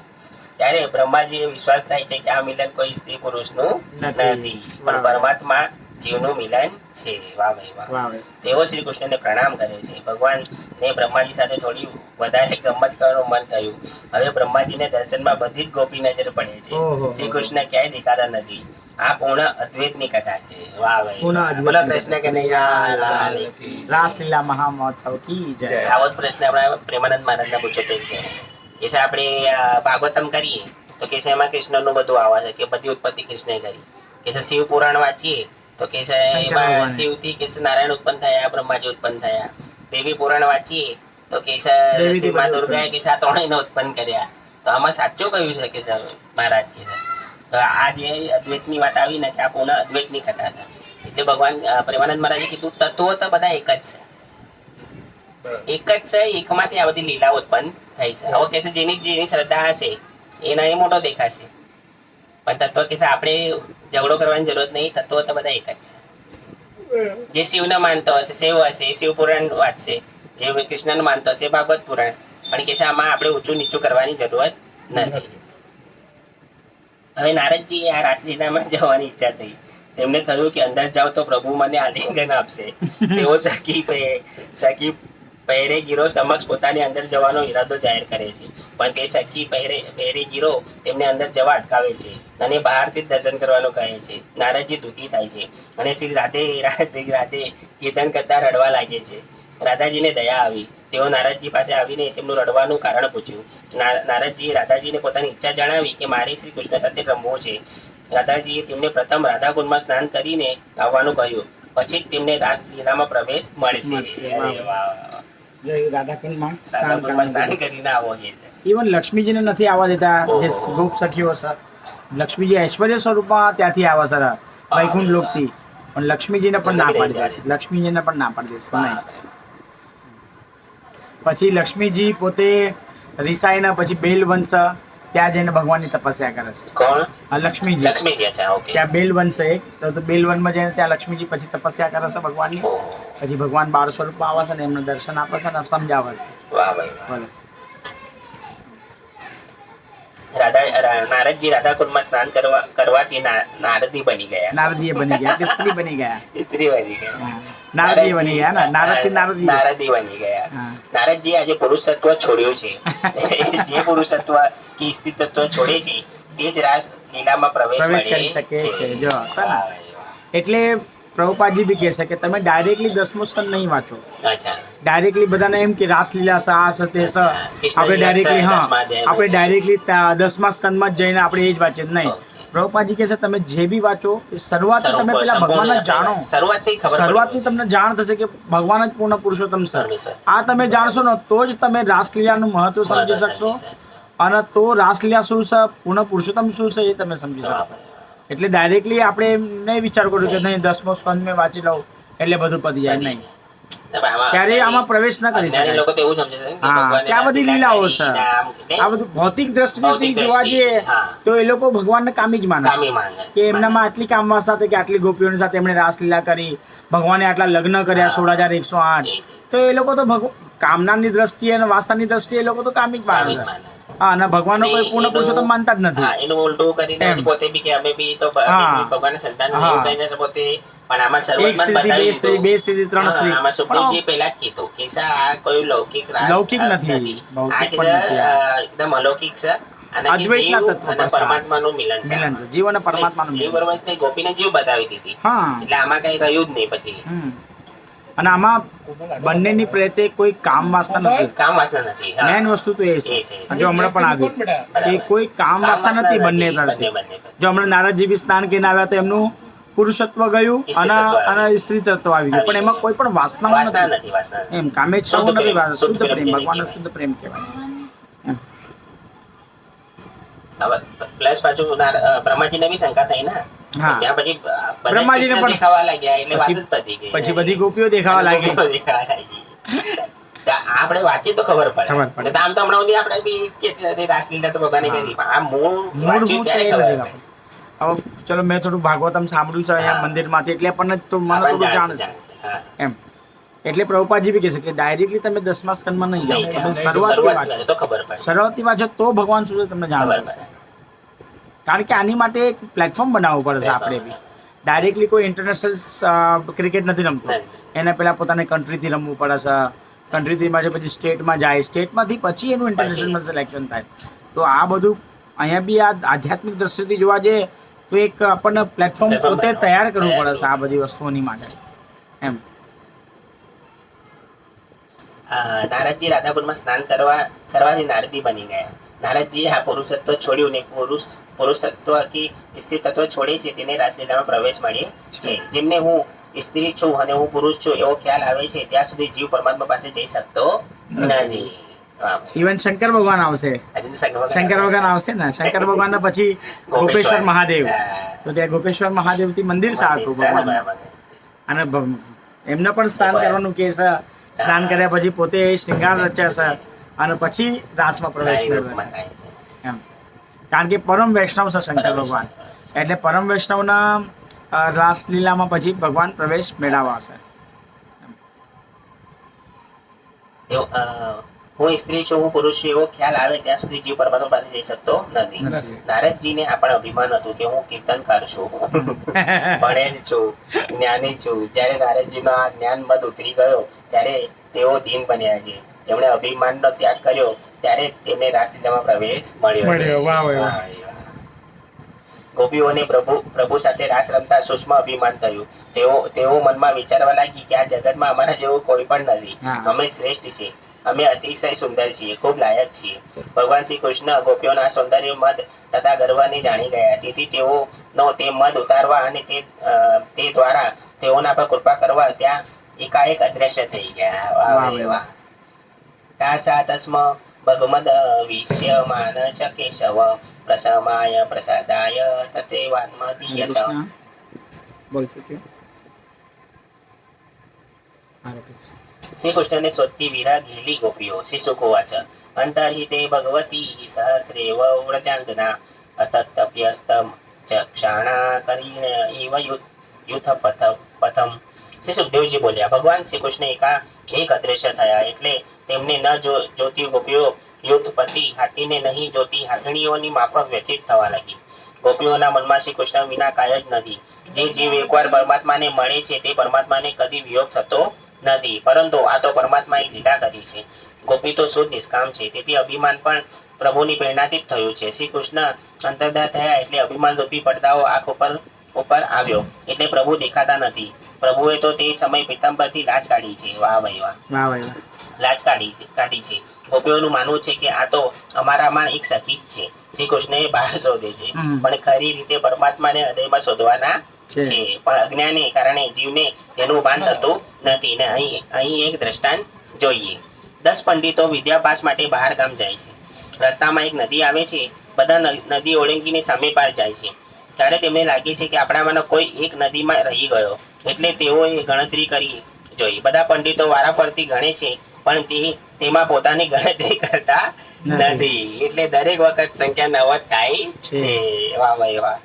ત્યારે બ્રહ્માજીએ વિશ્વાસ થાય છે કે આ મિલન કોઈ સ્ત્રી પુરુષનું નથી, પણ પરમાત્મા જીવનું મિલન છે. વાહ ભાઈ વાહ. તેઓ શ્રી કૃષ્ણને પ્રણામ કરે છે. ભગવાનને બ્રહ્માજી સાથે થોડી વધારે ગમત કરવાનું મન થયું. હવે બ્રહ્માજીને દર્શનમાં બધી જ ગોપી નજર પડે છે. શ્રી કૃષ્ણ ક્યાંય દેખાતા નથી. આ પૂર્ણ અદ્વૈતની કથા છે. વાહ ભાઈ. બોલો કૃષ્ણ કનૈયા રાસલીલા મહામહોત્સવ કી જય. આવો જ પ્રશ્ન આપણા પ્રેમાનંદ મહારાજને પૂછ્યો છે કે આપણે ભાગવતમ કરીએ તો કે એમાં કૃષ્ણનું બધું આવે છે, કે બધી ઉત્પત્તિ કૃષ્ણે કરી. કે શિવ પુરાણ વાંચીએ તો કે એમાં શિવથી કે નારાયણ ઉત્પન્ન થયા, બ્રહ્માજી ઉત્પન્ન થયા. દેવી પુરાણ વાંચીએ તો કે મા દુર્ગાએ કે આ ત્રણેયને ઉત્પન્ન કર્યા. તો આમાં સાચું કયું છે કે મહારાજ કે તો આ જે અદ્વૈતની વાત આવી ને, આ પૂર્ણ અદ્વૈતની કથા છે. એટલે ભગવાન પ્રેમાનંદ મહારાજે કીધું તત્વો તો બધા એક જ છે, એક જ છે. એકમાંથી આ બધી લીલા ઉત્પન્ન થઈ છે. હવે કે જેની શ્રદ્ધા હશે એના એ મોટો દેખાશે, પણ તત્વ કે આપણે ઝઘડો કરવાની જરૂરત નહીં. તત્વો તો બધા એક જ છે. જે શિવને માનતો હશે શિવ હશે, શિવ પુરાણ વાંચશે. જે કૃષ્ણને માનતો હશે ભાગવત પુરાણ. પણ કે આમાં આપણે ઊંચું નીચું કરવાની જરૂરત નથી. હવે નારદજી આ રાસલીલામાં જવાની ઈચ્છા થઈ. તેમને થયું કે અંદર જાવ તો પ્રભુ મને આલિંગન આપશે. તેઓ સખી પહેરે ગીરો સમક્ષ પોતાની અંદર જવાનો ઈરાદો જાહેર કરે છે, પણ તે સખી પહેરે ગીરો તેમને અંદર જવા અટકાવે છે અને બહારથી જ દર્શન કરવાનું કહે છે. નારદજી દુઃખી થાય છે અને શ્રી રાધે કીર્તન કરતા રડવા લાગે છે. રાધાજીને દયા આવી. તેઓ નારદજી પાસે આવીને તેમનું રડવાનું કારણ પૂછ્યું. નારદજીએ રાધાજીને પોતાની ઈચ્છા જણાવી કે મારે શ્રી કૃષ્ણ સાથે રમવું છે. રાધાજીએ તેમને પ્રથમ રાધાકુંડમાં સ્નાન કરીને આવવાનું કહ્યું. પછી જ તેમને રાસલીલામાં પ્રવેશ મળશે. રાધાકુંડમાં સ્નાન કરીને આવો. ઇવન લક્ષ્મીજીને નથી આવવા દેતા. જે ગોપ સખીઓ છે, લક્ષ્મીજી ઐશ્વર્ય સ્વરૂપમાં ત્યાંથી આવે સર વૈકુંઠ લોકથી, પણ લક્ષ્મીજીને પણ ના પાડી દેશે. લક્ષ્મીજીને પણ ના પાડી દેશે નહીં. પછી લક્ષ્મીજી પોતે રિસાઈને પછી બેલવંશ ત્યાં જઈને ભગવાનની તપસ્યા કરે છે. કોણ? લક્ષ્મીજી. ત્યાં બેલવંશ એક તો બેલવનમાં જઈને ત્યાં લક્ષ્મીજી પછી તપસ્યા કરે છે ભગવાનની. પછી ભગવાન 12 સ્વરૂપમાં આવે છે ને એમને દર્શન આપે છે ને સમજાવે છે. બોલો. નારદજી રાધાકુંડમાં સ્નાન કરવાથી નારદી બની ગયા. નારદીય બની ગયા એટલે સ્ત્રી બની ગયા. સ્ત્રી બની ગયા. નારદી બની ગયા ને નારદી બની ગયા. નારદજી આજે પુરુષત્વ છોડ્યું છે. જે પુરુષત્વ કે સ્ત્રીત્વ છોડે છે તે જ રાસ લીલામાં પ્રવેશ કરી શકે છે. જો એટલે પ્રભુપાદજી બી કહે છે કે તમે ડાયરેક્ટલી 10મો સ્કંદ નહીં વાંચો. ડાયરેક્ટલી બધાને એમ કે રાસલીલા આ છે તે છે, આપણે ડાયરેક્ટલી આપણે ડાયરેક્ટલી 10મા સ્કંદમાં જ જઈને આપણે એ જ વાંચીએ નહીં. પ્રભુપાદજી કહે છે તમે જે બી વાંચો એ શરૂઆતથી તમે પેલા ભગવાનને જાણો, શરૂઆતથી તમને જાણ થશે કે ભગવાન જ પૂર્ણ પુરુષોત્તમ છે. આ તમે જાણશો ને તો જ તમે રાસલીલાનું મહત્વ સમજી શકશો, અને તો રાસલીલા શું છે, પૂર્ણ પુરુષોત્તમ શું છે એ તમે સમજી શકો. એટલે ડાયરેક્ટલી આપણે નહીં વિચાર કર્યો કે નહીં 10મો સ્કંદ મેં વાંચી લઉં એટલે બધું પતી જાય, નહીં. ક્યારેય આમાં પ્રવેશ ન કરી શકાય. લોકો તો એવું સમજે છે કે હા, ભગવાનને કે આ બધી લીલાઓ છે. રાસલીલા આ બધું ભૌતિક દ્રષ્ટિથી ભૌતિક જોવા દ્રષ્ટિ, જઈએ હા. તો એ લોકો ભગવાનને કામી જ માને કામી છે. માને. કે એમનામાં આટલી કામવાસના હતી કે આટલી ગોપીઓની સાથે એમણે રાસલીલા કરી, ભગવાને આટલા લગ્ન કર્યા 16,108. તો એ લોકો તો કામનાની દ્રષ્ટિએ અને વાસનાની દ્રષ્ટિએ એ લોકો તો કામી જ માને કામી છે. માને. હા, અને ભગવાનનો કોઈ પૂર્ણ પુરુષોત્તમ માનતા જ નથી. હા, એનું ઉલટું કરીને એમ. પોતે બી કે અમે બી તો હા. ભગવાનના સંતાન હા. એવું કહીને પોતે પણ આમાં એક શરૂઆતમાં સ્ત્રી, બતાવી બે સ્ત્રી, દીધું. બે સ્ત્રી, 3 સ્ત્રી. આમાં પણ સુખદેવજી પહેલા જ કીધું કે સા આ કોઈ લૌકિક રાસ લૌકિક નથી, ભૌતિક આ કે પણ નથી આ. એકદમ અલૌકિક છે અને કે અદ્વૈતના જીવ તત્વ અને પર સા. પરમાત્માનું મિલન છે. મિલન છે, જીવ અને પરમાત્માનું જીવ મિલન છે. પરમાત્માને ગોપીને જીવ બતાવી દીધી. હા. એટલે આમાં કઈ રહ્યું જ નહીં પછી. અને આમાં બંનેની પ્રત્યે કોઈ કામ વાસના નથી. કામ વાસના નથી. હા. મેન વસ્તુ તો એ છે. એ છે. જો હમણાં પણ આવ્યું કે કોઈ કામ વાસના નથી બંને તરફથી. બંને. જો હમણાં નારદજી બી સ્નાન કરીને આવ્યા તો એમનું પુરુષત્વ ગયું સ્ત્રી અને તત્વ આવ્યું. અને સ્ત્રી તત્વ આવી ગયું, પણ એમાં કોઈ પણ વાસના વાસના નથી. નથી. વાસના નથી. એમ કામેચ્છાઓ શુદ્ધ નથી, પ્રેમ, શુદ્ધ શુદ્ધ પ્રેમ, પ્રેમ ભગવાનનો જેને શુદ્ધ પ્રેમ કહેવાય. એમ. હવે પ્લસ પાછું બ્રહ્માજીને બી શંકા થઈ ને. હા. ત્યાં પછી બધા બ્રહ્માજીને કૃષ્ણ પણ દેખાવા લાગ્યા એટલે વાત જ પછી પતી ગઈ. પછી બધી ગોપીઓ દેખાવા લાગી. ગોપીઓ દેખાવા લાગી. આપણે વાંચીએ તો ખબર પડે. ખબર પડે. એટલે આમ તો હમણાં સુધી આપણે બી કે રાસલીલા તો ભગવાને કરી, પણ આ મૂળ મૂળ વાંચ્યું શું છે એ ત્યારે નથી ખબર ખબર. હવે ચલો મેં થોડું ભાગવતમ સાંભળ્યું છે અહીંયા હા. મંદિરમાંથી, એટલે આપણને તો મને આપણને થોડું જાણ જાણે છે. છે. હા. એમ એટલે પ્રભુપાદજી બી કહે છે કે ડાયરેક્ટલી તમે 10મા સ્કંદમાં નહીં જાઓ, નહીં, તમે નહીં, શરૂઆતથી શરૂઆત વાંચો. તો ખબર પડે. શરૂઆતથી વાંચો તો ભગવાન શું છે તમને જાણ ખબર પડશે. પડે. કારણ કે આની માટે એક પ્લેટફોર્મ બનાવવું પડે છે આપણે બી. ડાયરેક્ટલી કોઈ ઇન્ટરનેશનલ ક્રિકેટ નથી રમતું, નહીં. એને પહેલાં પોતાની કન્ટ્રીથી રમવું પડે છે. કન્ટ્રીથી માં પછી સ્ટેટમાં જાય, સ્ટેટમાંથી પછી એનું ઇન્ટરનેશનલ સિલેક્શન થાય. તો આ બધું અહીંયા બી આ આધ્યાત્મિક દ્રષ્ટિથી જોવા જઈએ તો એક આપણને પ્લેટફોર્મ Platform પોતે બનાવવું. તૈયાર કરવું પડે છે આ બધી વસ્તુઓની માટે. એમ. નારદજી રાધાપુરમાં સ્નાન કરવાથી નારદી બની ગયા. નારદજીએ આ પુરુષત્વ છોડ્યું ને પુરુષત્વ કે સ્ત્રી તત્વ છોડે છે તેને રાસલીલામાં પ્રવેશ મળે છે. જેમને હું સ્ત્રી છું અને હું પુરુષ છું એવો ખ્યાલ આવે છે ત્યાં સુધી જીવ પરમાત્મા પાસે જઈ શકતો નથી. ઇવન શંકર ભગવાન આવશે, શંકર ભગવાન આવશે ને, શંકર ભગવાન પછી ગોપેશ્વર મહાદેવ. તો ત્યાં ગોપેશ્વર મહાદેવથી મંદિર સારું ભગવાન, અને એમને પણ સ્નાન કરવાનું કે છે. સ્નાન કર્યા પછી પોતે શૃંગાર રચ્યા છે અને પછી રાસમાં પ્રવેશ મેળવે છે. એમ કારણ કે પરમ વૈષ્ણવ છે શંકર ભગવાન, એટલે પરમ વૈષ્ણવના રાસલીલામાં પછી ભગવાન પ્રવેશ મેળવશે. હું સ્ત્રી છું, હું પુરુષ છું એવો ખ્યાલ આવે ત્યાં સુધી જીવ પરમાત્મા પાસે જઈ શકતો નથી. નારદજીને આ પણ અભિમાન હતું કે હું કીર્તનકાર છું, ભણેલ છું, જ્ઞાની છું. જ્યારે નારદજીનો આ જ્ઞાન મદ ઉતરી ગયો ત્યારે તેઓ દીન બન્યા છે. તેમણે અભિમાનનો ત્યાગ કર્યો ત્યારે તેમને રાસલીલામાં પ્રવેશ મળ્યો. વાહ, વાહ, વાહ. ગોપીઓને પ્રભુ સાથે રાસ રમતા સૂક્ષ્મ અભિમાન થયું. તેઓ મનમાં વિચારવા લાગી કે આ જગતમાં અમારા જેવું કોઈ પણ નથી. હા. અમે શ્રેષ્ઠ છીએ, અમે અતિશય સુંદર છીએ, ખૂબ લાયક છીએ. ભગવાન શ્રી કૃષ્ણ ગોપીઓના સૌંદર્ય મદ તથા ગર્વને જાણી ગયા. તેથી તેઓનો તે મદ ઉતારવા અને તે દ્વારા તેઓના પર કૃપા કરવા ત્યાં એકાએક અદ્રશ્ય થઈ ગયા. વાહ રે વાહ. તાસા તસ્મ ભગમદ વિષ્યમાન ચ કેશવ પ્રસમાય પ્રસાદાય તતે વાન્મદીયત. બોલ ચૂક્યો. શ્રી કૃષ્ણને શોધતી વિરાગેલી ગોપીઓ. શ્રી સુખોવાચ અંતર્હિતે ભગવતી સહસ્રેવ વ્રજાંગના અતત્પ્યસ્તમ ચક્ષાણા કરીણ એવ યુથ પથમ. શ્રી સુખદેવજી બોલ્યા, ભગવાન શ્રી કૃષ્ણ એક અદ્રશ્ય થયા એટલે તેમને ન જોતી ગોપીઓ યુથપતિ હાથીને નહીં જોતી હાથણીઓની માફક વ્યથિત થવા લાગી. ગોપીઓના મનમાં શ્રી કૃષ્ણ વિના કાંઈ જ નથી. જે જીવ એકવાર પરમાત્માને મળે છે તે પરમાત્માને કદી વિયોગ થતો નથી. પરંતુ આ તો પરમાત્માએ લીલા કરી છે. ગોપી તો શુદ્ધ નિષ્કામ છે, તેથી અભિમાન પણ પ્રભુની પ્રેરણાથી જ થયું છે. શ્રી કૃષ્ણ અંતર્ધાન થયા એટલે અભિમાન રૂપી પડદાઓ આંખ ઉપર ઉપર આવ્યો એટલે પ્રભુ દેખાતા નથી. પ્રભુએ તો તે સમય પિત્તંબરથી લાજ કાઢી છે. વાહ ભાઈ વાહ, વાહ ભાઈ વાહ. લાજ કાઢી છે. ગોપીઓનું માનવું છે કે આ તો અમારામાં એક સખી જ છે. શ્રી કૃષ્ણએ બહાર શોધે છે, પણ ખરી રીતે પરમાત્માને હૃદયમાં શોધવાના છે. પણ અજ્ઞાને કારણે જીવને તેનું ભાન થતું નથી. ને અહીં એક દ્રષ્ટાંત જોઈએ. 10 પંડિતો વિદ્યાપાસ માટે બહાર ગામ જાય છે. રસ્તામાં એક નદી આવે છે. બધા નદી ઓળંગીને સામે પાર જાય છે. ત્યારે તેમને લાગે છે કે આપણામાંનો કોઈ એક નદીમાં રહી ગયો. એટલે તેઓએ ગણતરી કરી જોઈ. બધા પંડિતો વારાફરતી ગણે છે, પણ તેમાં પોતાની ગણતરી કરતા નથી. એટલે દરેક વખત સંખ્યા 9 થાય છે. વાહ ભાઈ વાહ.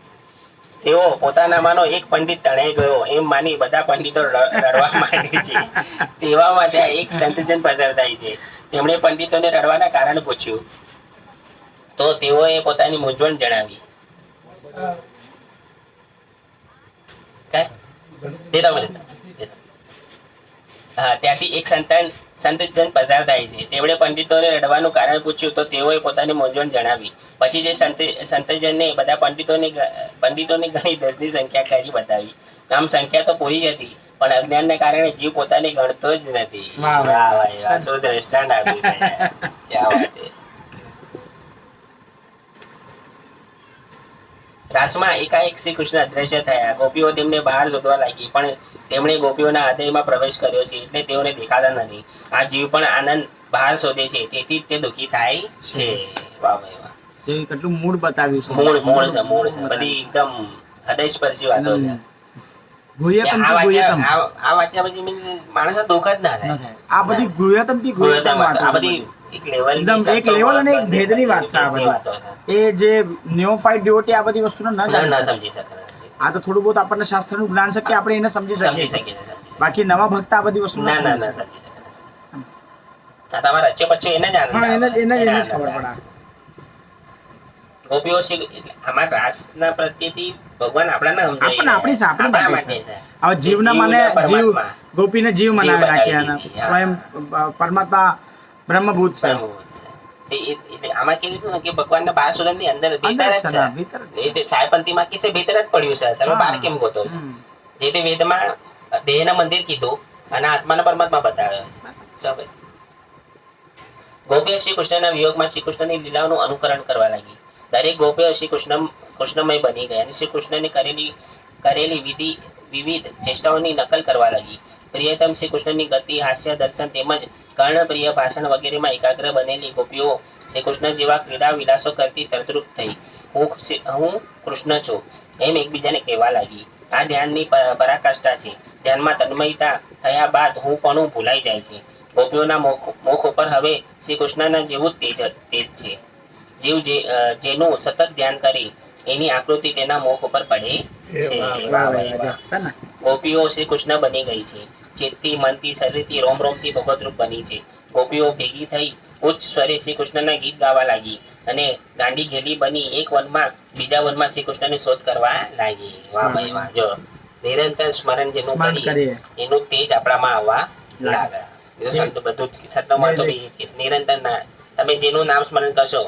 તેઓ પોતાનામાંનો એક પંડિત તણાઈ ગયો એમ માની બધા પંડિતો રડવા માંડે છે. તેવામાં ત્યાં એક સંતજન પસાર થાય છે. તેમણે પંડિતોને રડવાના કારણ પૂછ્યું તો તેઓએ પોતાની મૂંઝવણ જણાવી. ત્યાંથી એક સંતજન પસાર થાય છે. તેમણે પંડિતોને રડવાનું કારણ પૂછ્યું તો તેઓએ પોતાની મૂંઝવણ જણાવી. પછી જે સંતજને બધા પંડિતોની ઘણી 10ની સંખ્યા કરી બતાવી. આમ સંખ્યા તો પૂરી હતી, પણ અજ્ઞાનને કારણે જીવ પોતાને ગણતો જ નથી. વાહ ભાઈ વાહ, શું દ્રષ્ટાંત આપ્યું છે. ક્યાં વાત છે. રાસમાં એકાએક શ્રી કૃષ્ણ અદ્રશ્ય થયા. ગોપીઓ તેમને બહાર શોધવા લાગી, પણ તેમણે ગોપીઓના હૃદયમાં પ્રવેશ કર્યો છે એટલે તેઓને દેખાતા નથી. આ જીવ પણ આનંદ બહાર શોધે છે, તેથી જ તે દુઃખી થાય છે. વાહ ભાઈ વાહ. કેટલું મૂળ બતાવ્યું છે. મૂળ છે બધી એકદમ હૃદયસ્પર્શી વાતો છે. આ વાક્ય પછી માણસ દુઃખ જ ના થાય. આ બધી ગુહ્યતમથી ગુહ્યતમ વાતો. આ બધી એકદમ એક લેવલ અને એક ભેદની વાત છે. આ બધી એ જે ન્યોફાઇટ ડિવોટી આ બધી વસ્તુને ન સમજી શકે. આ તો થોડું બહુ આપણને શાસ્ત્રનું જ્ઞાન છે કે આપણે એને સમજી શકીએ. બાકી નવા ભક્ત આ બધી વસ્તુ ના સમજી શકે. તમારા રચ્યો પચ્યો એને જ એને જ ખબર પડે. ગોપીઓ આમાં રાસના પ્રત્યેથી ભગવાન આપણાને સમજાય. આપણા માટે છે. હવે જીવના મને જીવ ગોપીને જીવ મનાવી નાખ્યા. સ્વયં પરમાત્મા બ્રહ્મભૂત છે. આમાં કેવું હતું ને કે ભગવાનના 12 સુધનની અંદર ભીતર જ છે. સાયપંથીમાં કે છે ભીતર જ પડ્યું છે. તમે બહાર કેમ ગોતો છો? જે તે વેદમાં દેહના મંદિર કીધું અને આત્માના પરમાત્મા બતાવ્યો છે. ગોપીઓ શ્રી કૃષ્ણના વિયોગમાં શ્રી કૃષ્ણની લીલાઓનું અનુકરણ કરવા લાગી. દરેક ગોપીઓ શ્રી કૃષ્ણમય બની ગયા અને શ્રી કૃષ્ણની કરેલી વિવિધ ચેષ્ટાઓની નકલ કરવા લાગી. પ્રિયતમ શ્રી કૃષ્ણની ગતિ, હાસ્ય, દર્શન તેમજ કર્ણપ્રિય ભાષણ વગેરેમાં એકાગ્ર બનેલી ગોપીઓ શ્રી કૃષ્ણ જેવા ક્રીડા વિલાસો કરતી તરતરૂપ થઈ. હું કૃષ્ણ છું એમ એકબીજાને કહેવા લાગી. આ ધ્યાનની પરાકાષ્ઠા છે. ધ્યાનમાં તન્મયતા થયા બાદ હું પણ ભૂલાઈ જાય છે. ગોપીઓના મુખ ઉપર હવે શ્રી કૃષ્ણના જેવું તેજ છે. જીવ જેનું સતત ધ્યાન કરી એની આકૃતિ તેના મુખ ઉપર પડે છે. ગોપીઓ શ્રી કૃષ્ણ બની ગઈ છે. ચેતથી, મનથી, શરીરથી, રોમથી ભગવતરૂપ બની છે. ગોપીઓ ભેગી થઈ ઉચ્ચ સ્વરે શ્રી કૃષ્ણના ગીત ગાવા લાગી અને ગાંડી ઘેલી બની એક વનમાં બીજા વનમાં શ્રી કૃષ્ણની શોધ કરવા લાગી. વાહ ભાઈ વાહ. જો નિરંતર સ્મરણ જેનું કરીએ એનું તેજ આપણામાં આવવા લાગે. બધું સતમાં તો નિરંતર તમે જેનું નામ સ્મરણ કરશો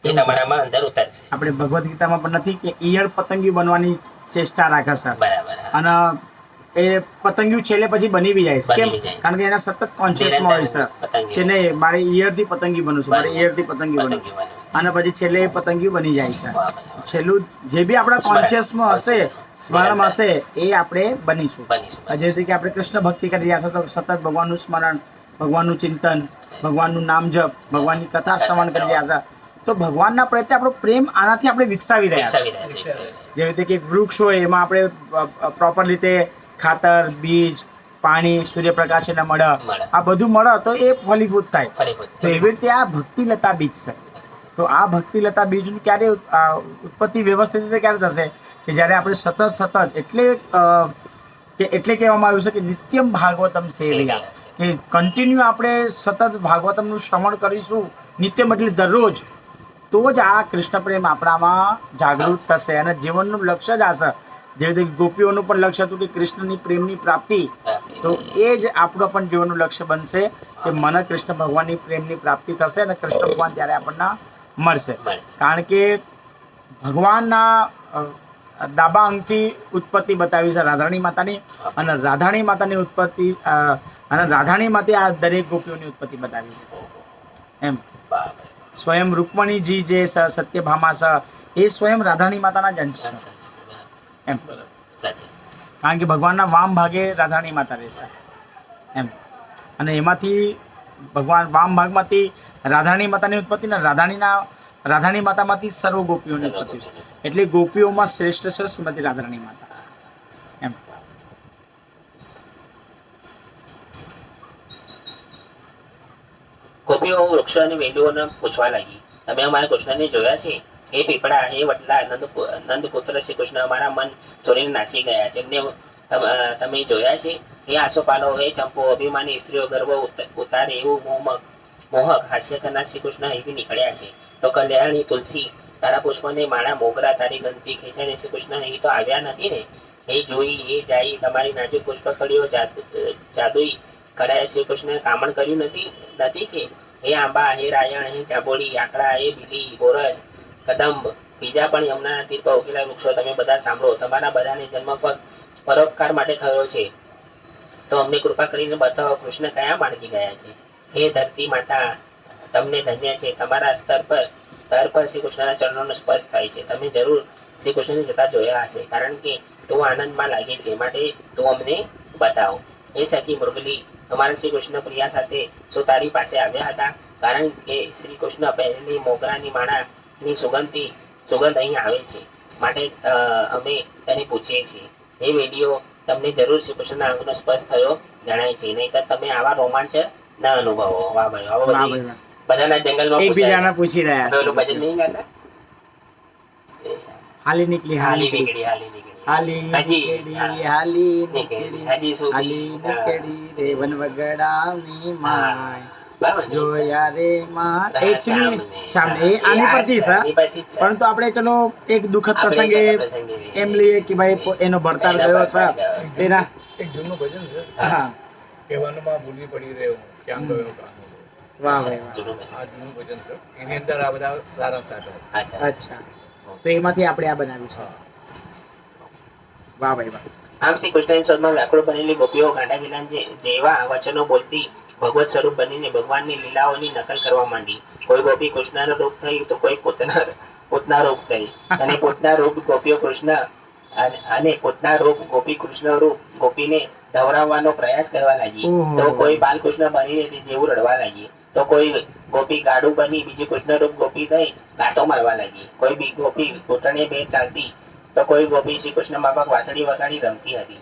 એ તમારામાં અંદર ઉતરશે. આપણે ભગવદ્ ગીતામાં પણ નથી કે ઈયળ પતંગિયું બનવાની ચેષ્ટા રાખે છે. બરાબર. અને એ પતંગિયું છેલ્લે પછી બની બી જાય છે. કેમ? કારણ કે એના સતત કોન્શિયસમાં હોય છે કે નહીં મારે ઈયળથી પતંગિયું બનવું છે, મારે ઈયળથી પતંગિયું બનવું છે. અને પછી છેલ્લે એ પતંગિયું બની જાય છે. છેલ્લું જે બી આપણા કોન્શિયસમાં હશે, સ્મરણમાં હશે એ આપણે બનીશું. જે રીતે કે આપણે કૃષ્ણ ભક્તિ કરી રહ્યા છો તો સતત ભગવાનનું સ્મરણ, ભગવાનનું ચિંતન, ભગવાનનું નામ જપ, ભગવાનની કથા શ્રવણ કરી રહ્યા છે. તો ભગવાનના પ્રત્યે આપણો પ્રેમ આનાથી આપણે વિકસાવી રહ્યા છીએ. જેવી રીતે કે વૃક્ષ હોય એમાં આપણે પ્રોપર રીતે ખાતર, બીજ, પાણી, સૂર્યપ્રકાશ એને મળે, આ બધું મળે તો એ ફલીભૂત થાય. તો એવી રીતે આ ભક્તિલતા બીજ છે. તો આ ભક્તિલતા બીજની ક્યારે ઉત્પત્તિ વ્યવસ્થિત રીતે ક્યારે થશે કે જ્યારે આપણે સતત એટલે કહેવામાં આવ્યું છે કે નિત્યમ ભાગવતમ સેવ્યા, કે કન્ટિન્યુ આપણે સતત ભાગવતમનું શ્રવણ કરીશું, નિત્યમ એટલે દરરોજ, તો જ આ કૃષ્ણ પ્રેમ આપણામાં જાગૃત થશે અને જીવનનું લક્ષ્ય જ હશે. જેવી રીતે ગોપીઓનું પણ લક્ષ્ય હતું કે કૃષ્ણની પ્રેમની પ્રાપ્તિ, તો એ જ આપણું પણ જીવનનું લક્ષ્ય બનશે કે મને કૃષ્ણ ભગવાનની પ્રેમની પ્રાપ્તિ થશે અને કૃષ્ણ ભગવાન ત્યારે આપણને મળશે. કારણ કે ભગવાનના ડાબા અંગથી ઉત્પત્તિ બતાવી છે રાધાણી માતાની, અને રાધાણી માતાની ઉત્પત્તિ અને રાધાણીમાંથી આ દરેક ગોપીઓની ઉત્પત્તિ બતાવી છે એમ. બરાબર. સ્વયં રૂકમણીજી જે સત્યભામા છે એ સ્વયં રાધાણી માતાના જ અંશ છે એમ. સાચી. કારણ કે ભગવાનના વામ ભાગે રાધાણી માતા રહેશે એમ, અને એમાંથી ભગવાન વામ ભાગમાંથી રાધાણી માતાની ઉત્પત્તિ ને રાધાણી માતામાંથી સર્વ ગોપીઓની ઉત્પત્તિ છે. એટલે ગોપીઓમાં શ્રેષ્ઠ છે શ્રીમતી રાધાણી માતા એમ. ગોપીઓ વૃક્ષો અને વેલીઓને પૂછવા લાગી, તમે અમારા કૃષ્ણને જોયા છે? હે પીપળા, હે વડલા, નંદપુત્ર શ્રી કૃષ્ણ અમારા મન ચોરીને નાસી ગયા, તેમને તમે જોયા છે? હે આસોપાલો, હે ચંપો, અભિમાની સ્ત્રીઓ ગર્વ ઉતારે એવું મોહક હાસ્ય કરનાર શ્રી કૃષ્ણ અહીંથી નીકળ્યા છે. તો કલ્યાણી તુલસી, તારા પુષ્પને માળા મોગરા, તારી ગંતી ખેંચાઈને શ્રી કૃષ્ણ અહીં તો આવ્યા નથી ને? હે જોઈ, હે જાય, તમારી નાજુક પુષ્પકળીઓ જાદુઈ કળાએ શ્રી કૃષ્ણ કામણ કર્યું નથી કે? હે આંબા, હે રાયણ, હે જાંબોડી, આકડા, હે બીલી, બોરસ, કદંબ, બીજા પણ યમુના તીર પર ઉગેલા વૃક્ષો, તમે બધા સાંભળો. તમારા બધાને જન્મ પરોપકાર માટે થયો છે, તો અમને કૃપા કરીને બતાવો કૃષ્ણ કયા માર્ગે ગયા છે. હે ધરતી માતા, તમને ધન્ય છે, તમારા સ્તર પર શ્રી કૃષ્ણના ચરણોનો સ્પર્શ થાય છે. તમે જરૂર શ્રી કૃષ્ણને જતા જોયા હશે, કારણ કે તું આનંદમાં લાગે છે, માટે તું અમને બતાવો. હે સખી મૃગલી, અમારા શ્રી કૃષ્ણ પ્રિયા સાથે શું તારી પાસે આવ્યા હતા? કારણ કે શ્રી કૃષ્ણ પહેરેલી મોગરાની માળાની સુગંધ અહીં આવે છે, માટે અમે તેને પૂછીએ છીએ. હે વેલીઓ, તમને જરૂર શ્રી કૃષ્ણના અંગનો સ્પર્શ થયો જણાય છે, નહીંતર તમે આવા રોમાંચ ન અનુભવો. વાહ ભાઈ, આવા બધાના જંગલમાં એકબીજાને પૂછી રહ્યા છે. પેલું ભજન નહીં ગાતા? હાલી નીકળી હાલી નીકળી હજી સુધી રે વનવગડાની માય બરાબર ને? જોયા રે માં રાધા એકમી શ્યામને. શ્યામ એ આની પરથી છે, આની પરથી જ છે. પરંતુ આપણે ચલો એક દુઃખદ આપણે પ્રસંગે એક પ્રસંગે એમ લઈએ કે ભાઈ એનો ભરતાર એના ગયો ભરતાર છે ગયો છે. તેના એક જૂનું ભજન છે, હા. કહેવાનુંમાં ભૂલી પડી રહ્યો ક્યાં ગયો કાનો. વાહ ભાઈ વાહ. જૂનું ભજન. આ જૂનું ભજન છે, એની અંદર આ બધા સારા સારા અચ્છા. અચ્છા, તો એમાંથી આપણે આ બનાવ્યું છે. વાહ ભાઈ વાહ. આમ શ્રી કૃષ્ણની શોધમાં વ્યાકુળ બનેલી ગોપીઓ ગાંડા ગિલાન જેવા વચનો બોલતી ભગવત સ્વરૂપ બનીને ભગવાનની લીલાઓની નકલ કરવા માંડી. કોઈ ગોપી કૃષ્ણનો રૂપ થઈ, તો કોઈ પૂતના રૂપ થઈ, અને પૂતના રૂપ ગોપીઓ કૃષ્ણ અને પૂતના રૂપ ગોપી કૃષ્ણ રૂપ ગોપીને ધવરાવવાનો પ્રયાસ કરવા લાગી. ઓહો. તો કોઈ બાલકૃષ્ણ બનીને તે જેવું રડવા લાગી, તો કોઈ ગોપી ગાડું બની બીજી કૃષ્ણ રૂપ ગોપી થઈ લાતો મારવા લાગી. કોઈ બી ગોપી ઘૂંટણે બે ચાલતી, તો કોઈ ગોપી શ્રી કૃષ્ણ માફક વાંસળી વગાડી રમતી હતી,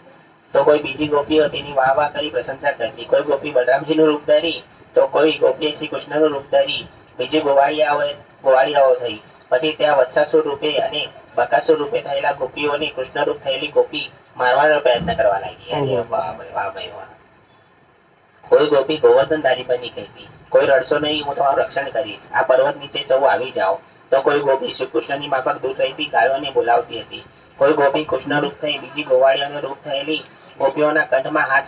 તો કોઈ બીજી ગોપીઓ તેની વાહ વાહ કરી પ્રશંસા કરતી. કોઈ ગોપી બલરામજીનું રૂપ ધરી, તો કોઈ ગોપીએ શ્રી કૃષ્ણનું રૂપ ધરી બીજી ગોવાળિયાઓ થઈ. પછી ત્યાં વત્સાસુર રૂપે અને બકાસુર રૂપે થયેલા ગોપીઓને કૃષ્ણ રૂપ થયેલી ગોપી મારવાનો પ્રયત્ન કરવા લાગી. અરે વાહ ભાઈ, વાહ ભાઈ વાહ. કોઈ ગોપી ગોવર્ધનધારી બની કહેતી, કોઈ રડશો નહીં, હું તમારું રક્ષણ કરીશ, આ પર્વત નીચે સૌ આવી જાઓ. તો કોઈ ગોપી શ્રી કૃષ્ણની માફક દૂર રહેતી ગાયોને બોલાવતી હતી. કોઈ ગોપી કૃષ્ણ રૂપ થઈ બીજી ગોવાળીઓને રૂપ થયેલી ગોપીઓના કંઠમાં હાથ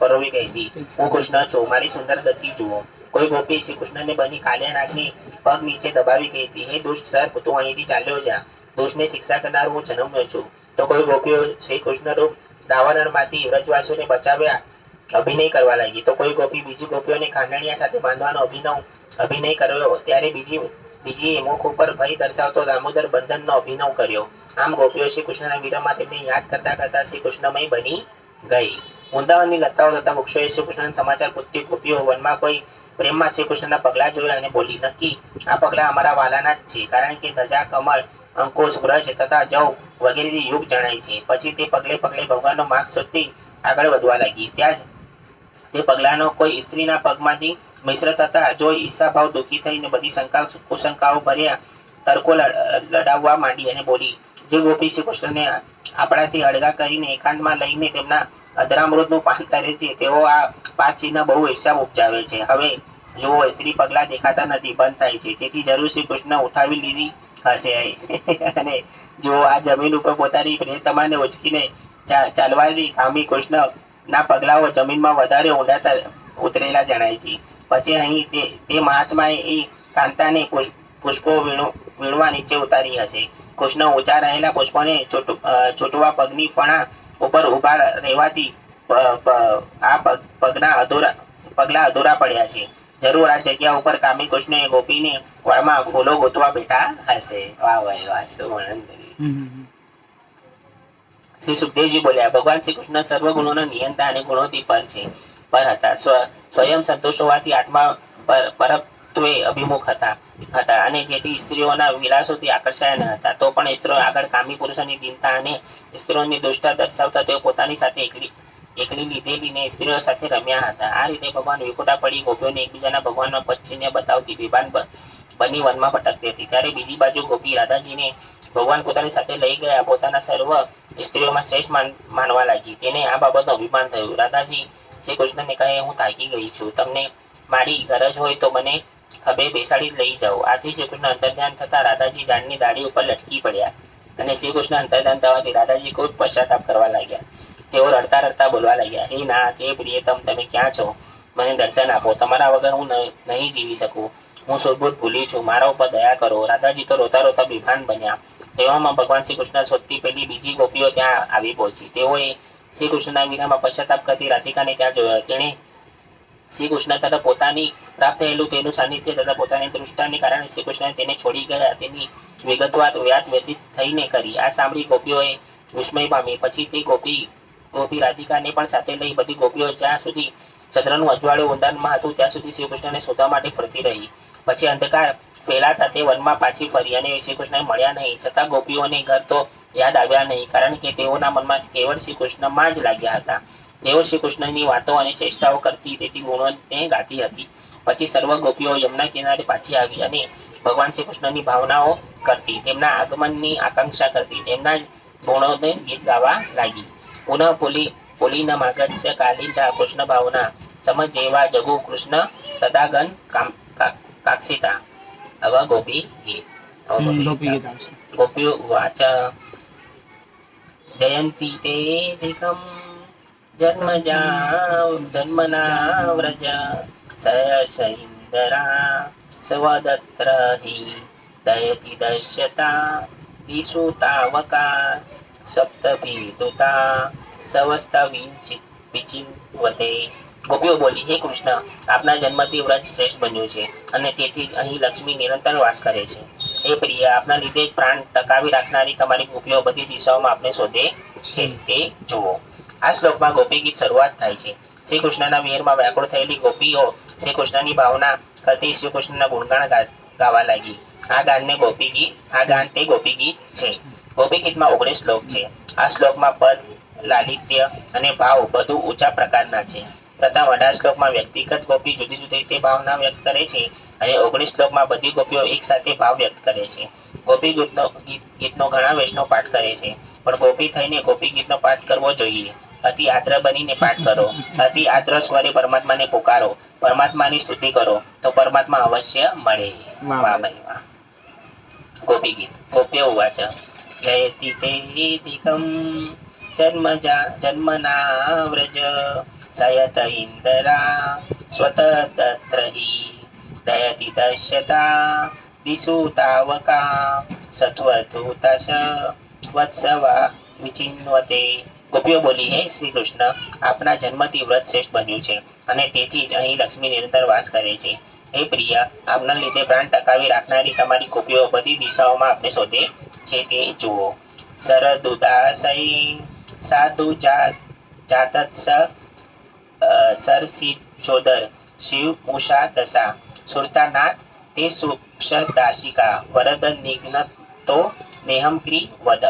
પરોવી ગઈ હતી, હું કૃષ્ણ છું, મારી સુંદર ગતિ જુઓ. કોઈ ગોપી શ્રી કૃષ્ણને બની કાલિયા નાગની પગ નીચે દબાવી ગઈ હતી, હે દુષ્ટ સર્પ, તું અહીંથી ચાલ્યો જા, દોષને શિક્ષા કરનાર હું જન્મ્યો છું. તો કોઈ ગોપીઓ શ્રી કૃષ્ણ રૂપ રાવણમાંથી વ્રજવાસીઓને બચાવ્યા અભિનય કરવા લાગી. તો કોઈ ગોપી બીજી ગોપીઓને ખાંડણિયા સાથે બાંધવાનો અભિનય કર્યો, ત્યારે બીજી મુખ ઉપર ભય દર્શાવતો દામોદર બંધનનો અભિનવ કર્યો. આમ ગોપીઓ શ્રી કૃષ્ણના વિરહમાં તેમને યાદ કરતા કરતા શ્રી કૃષ્ણમય બની ગઈ. વૃંદાવનની લતાઓ તથા વૃક્ષોએ શ્રી કૃષ્ણના સમાચાર પૂછતી ગોપીઓ વનમાં કોઈ પ્રેમમાં શ્રી કૃષ્ણના પગલા જોયા અને બોલી, નક્કી આ પગલા અમારા વાલાના જ છે, કારણ કે ધજા, કમળ, અંકુશ, વ્રજ તથા જવ વગેરેથી યુગ જણાય છે. પછી તે પગલે પગલે ભગવાનનો માર્ગ શોધતી આગળ વધવા લાગી. ત્યાં તે પગલાનો કોઈ સ્ત્રીના પગમાંથી મિશ્ર થતા જોઈ ઈર્ષાભાવ દુઃખી થઈને બધી કુશંકાઓ ભર્યા તર્કો લડાવવા માંડી અને બોલી, જે ગોપી શ્રી કૃષ્ણને આપણાથી અળગા કરીને એકાંતમાં લઈને તેમના અધરામૃતનું પાન કરે છે, તેઓ આ પાચીના બહુ હિસાબ ઉપજાવે છે. હવે જુઓ, સ્ત્રી પગલા દેખાતા નથી, બંધ થાય છે, તેથી જરૂર શ્રી કૃષ્ણ ઉઠાવી લીધી હશે. અને જો આ જમીન ઉપર પોતાની પ્રિયતમાને ઉચકીને ચાલવાથી કામી કૃષ્ણ ના પગલાઓ જમીનમાં વધારે ઊંડા ઉતરેલા જણાય છે. પછી અહીં તે મહાત્માએ એ કાંતાને પુષ્પો વીણવા નીચે ઉતારી હશે. કૃષ્ણ ઊંચા રહેલા પુષ્પોને છૂટવા પગની ફણા ઉપર ઊભા રહેવાથી પગલા અધૂરા પડ્યા છે. જરૂર આ જગ્યા ઉપર કામી કૃષ્ણ ગોપીને વાળમાં ફૂલો ગોતવા બેઠા હશે. વાહ ભાઈ વાહ, શું વર્ણન કર્યું. શ્રી સુખદેવજી બોલ્યા, ભગવાન શ્રી કૃષ્ણ સર્વ ગુણોના નિયંતા અને ગુણોથી પર હતા. સ્વયં સંતોષ હોવાથી આત્મા પરત્વે અભિમુખ હતા અને જેથી સ્ત્રીઓના વિલાસોથી આકર્ષાયા ન હતા. તો પણ સ્ત્રીઓ આગળ કામી પુરુષોની દીનતા અને સ્ત્રીઓની દુષ્ટતા દર્શાવતા તેઓ પોતાની સાથે એકલી લીધેલી સ્ત્રીઓ સાથે રમ્યા હતા. આ રીતે ભગવાન વિખુટા પડી ગોપીઓને એકબીજાના ભગવાનના પચ્છીને બતાવતી બેભાન બની વનમાં ભટકતી હતી. ત્યારે બીજી બાજુ ગોપી રાધાજીને ભગવાન પોતાની સાથે લઈ ગયા પોતાના સર્વ સ્ત્રીઓમાં શ્રેષ્ઠ માનવા લાગી. તેને આ બાબતનું અભિમાન થયું. રાધાજી શ્રી કૃષ્ણને કહે, હું થાકી ગઈ છું, તમને મારી ગરજ હોય તો મને ખભે બેસાડી લઈ જાઓ. આથી શ્રી કૃષ્ણ અંતર્ધ્યાન થતા રાધાજી ઝાડની ડાળી ઉપર લટકી પડ્યા અને શ્રી કૃષ્ણ અંતર્ધ્યાન થવાથી રાધાજી ખૂબ પશ્ચાતાપ કરવા લાગ્યા. તેઓ રડતા રડતા બોલવા લાગ્યા, હે નાથ, હે પ્રિયતમ, તમે ક્યાં છો? મને દર્શન આપો. તમારા વગર હું નહીં જીવી શકું. હું સુદબુદ્ધ ભૂલી છું, મારા ઉપર દયા કરો. રાધાજી તો રોતા રોતા બેભાન બન્યા. તેવામાં ભગવાન શ્રી કૃષ્ણ શોધતી પેલી બીજી ગોપીઓ ત્યાં આવી પહોંચી. તેઓએ શ્રી કૃષ્ણના વિનામાં પશ્ચાતાપ કરતી રાધિકાને ત્યાં જોયો. તેણે શ્રી કૃષ્ણ તરફ પોતાની પ્રાપ્ત થયેલું તેનું સાનિધ્ય તથા પોતાની દૃષ્ટાને કારણે શ્રી કૃષ્ણ તેને છોડી ગયા તેની વિગતવાર વ્યાત વ્યતીત થઈને કરી. આ સાંભળી ગોપીઓએ વિસ્મય પામી. પછી તે ગોપી રાધિકાને પણ સાથે લઈ બધી ગોપીઓ જ્યાં સુધી ચંદ્રનું અજવાળું ઊંડાણમાં હતું ત્યાં સુધી શ્રી કૃષ્ણને શોધવા માટે ફરતી રહી. પછી અંધકાર ફેલાતા તે વનમાં પાછી ફરી અને શ્રી કૃષ્ણને મળ્યા નહીં. છતાં ગોપીઓને ઘર તો યાદ આવ્યા નહીં, કારણ કે તેઓના મનમાં કેવળ શ્રી કૃષ્ણમાં જ લાગ્યા હતા. તેઓ શ્રી કૃષ્ણની વાતો અને ચેષ્ટાઓ કરતી તેથી ગુણોને ગાતી હતી. પછી સર્વ ગોપીઓ યમુના કિનારે પાછી આવી અને ભગવાન શ્રી કૃષ્ણની ભાવનાઓ કરતી, તેમના આગમનની આકાંક્ષા કરતી, તેમના જ ગુણોને ગીત ગાવા લાગી. પુનઃ પોલી ન માગત્ય કાલિંદા કૃષ્ણ ભાવના સમજ જેવા જગુ કૃષ્ણ તદાગન કાક્ષિતા. હવે ગોપી ગીત. ગોપીઓ વાચ, જયંતી તેધિકમ જન્મના વ્રજ સયશૈન્દરા સવદત્ર હિ દયતિ દશ્યતા વિસુતાવકા સપ્તભીદુતા વિચિન્વતે. ગોપીઓ બોલી, હે કૃષ્ણ, આપના જન્મથી વ્રજ શ્રેષ્ઠ બન્યું છે અને તેથી અહીં લક્ષ્મી નિરંતર વાસ કરે છે. હે પ્રિય, આપના લીધે પ્રાણ ટકાવી રાખનારી તમારી ગોપીઓ બધી દિશાઓમાં આપને શોધે છે, તે જુઓ. આ શ્લોકમાં ગોપી ગીત શરૂઆત થાય છે. શ્રી કૃષ્ણના વિહેરમાં વ્યાકુળ થયેલી ગોપીઓ શ્રી કૃષ્ણની ભાવના કરતી શ્રી કૃષ્ણના ગુણગાન ગાવા લાગી. આ ગાન તે ગોપી ગીત છે. ગોપી ગીતમાં 19 શ્લોક છે. આ શ્લોકમાં પદ, લાલિત્ય અને ભાવ બધું ઊંચા પ્રકારના છે. પ્રથમ 18 શ્લોકમાં વ્યક્તિગત ગોપી જુદી જુદી રીતે ભાવના વ્યક્ત કરે છે અને 19 શ્લોકમાં બધી ગોપીઓ એક સાથે ભાવ વ્યક્ત કરે છે. ગોપી ગીતનો ઘણા વૈષ્ણવ પાઠ કરે છે, પણ ગોપી થઈને ગોપી ગીતનો પાઠ કરવો જોઈએ. અતિ આદ્ર બનીને પાઠ કરો, અતિ આદ્ર સ્વરે પરમાત્માને પુકારો, પરમાત્માની સ્તુતિ કરો તો પરમાત્મા અવશ્ય મળે. વાહ ભાઈ વાહ. ગોપી ગીત. ગોપીઓ વાચ, જયતિ તેધિકમ જન્મના વ્રજ સયત ઇન્દરા સ્વતત્ર હિ દયતિ દશ્યતા દિસુતાવકા સત્વધૂતશ વત્સવા વિચિન્વતે. ગોપીઓ બોલી, હે શ્રી કૃષ્ણ, આપના જન્મથી વ્રત શ્રેષ્ઠ બન્યું છે અને તેથી જ અહીં લક્ષ્મી નિરંતર વાસ કરે છે. હે પ્રિય, આપના લીધે પ્રાણ ટકાવી રાખનારી તમારી ગોપીઓ બધી દિશાઓમાં આપને શોધે છે, તે જુઓ. સરદુદાસૈ સાધુ જાતત્સ સરસી ચોદર શિવ મૂષા દશા સુરતાનાથ તે સુક્ષદાશિકા વરદ નિગ્નતો નેહમ ક્રી વદ.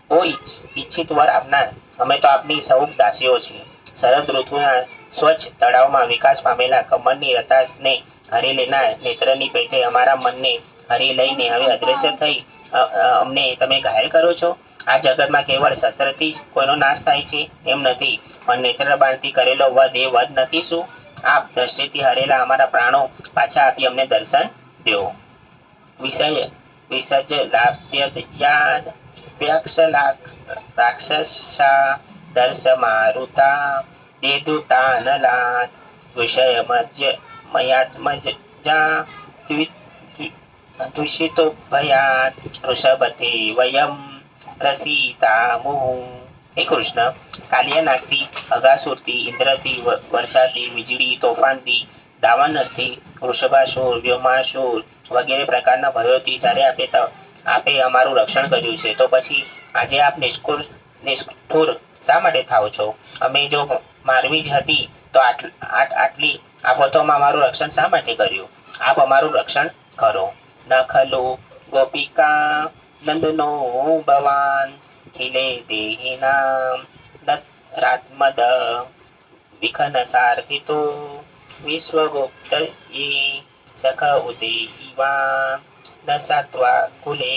ઓ ઈચ્છિત વર આપનાર, અમે તો આપની સૌ દાસીઓ છીએ. શરદ ઋતુના સ્વચ્છ તળાવમાં વિકાસ પામેલા કમળની રતાસને હરી લેનાર નેત્રની પેટે અમારા મનને હરી લઈને હવે અદ્રશ્ય થઈ અમને તમે ઘાયલ કરો છો. આ જગતમાં કેવળ શસ્ત્રથી જ કોઈનો નાશ થાય છે એમ નથી, પણ નેત્ર બાણથી કરેલો વધ એ વધ નથી શું? આપ દ્રષ્ટિથી હરેલા અમારા પ્રાણો પાછા આપી અમને દર્શન દો. વિસર્જ લાભ્યયાદ વ્યક્ષ રાક્ષસા દર્શ મારુતા દેદુતાનલાત વિષય મયાત્મજા દુષિતો ભયાત વૃષભતે વયમ રસીતામુહુ. હે કૃષ્ણ, કાલિયા નાગથી, અગાસુરથી, ઇન્દ્રથી, વર્ષાથી, વીજળી, તોફાનથી, દાવાનળથી, વૃષભાસુર, વ્યોમાસુર વગેરે પ્રકારના ભયોથી જ્યારે આપે અમારું રક્ષણ કર્યું છે, તો પછી આજે આપ નિષ્ઠુર શા માટે થાવ છો? અમે જો મારવી જ હતી તો આટલી આફતોમાં અમારું રક્ષણ શા માટે કર્યું? આપ અમારું રક્ષણ કરો. ન ખલુ ગોપિકા નંદનો ભવાન ખિલે દેહિનામ રાત્મદ વિખન સાર્થિતો વિશ્વગુપ્ત યે સખ ઉદેહિવા ન સાત્વા કુલે.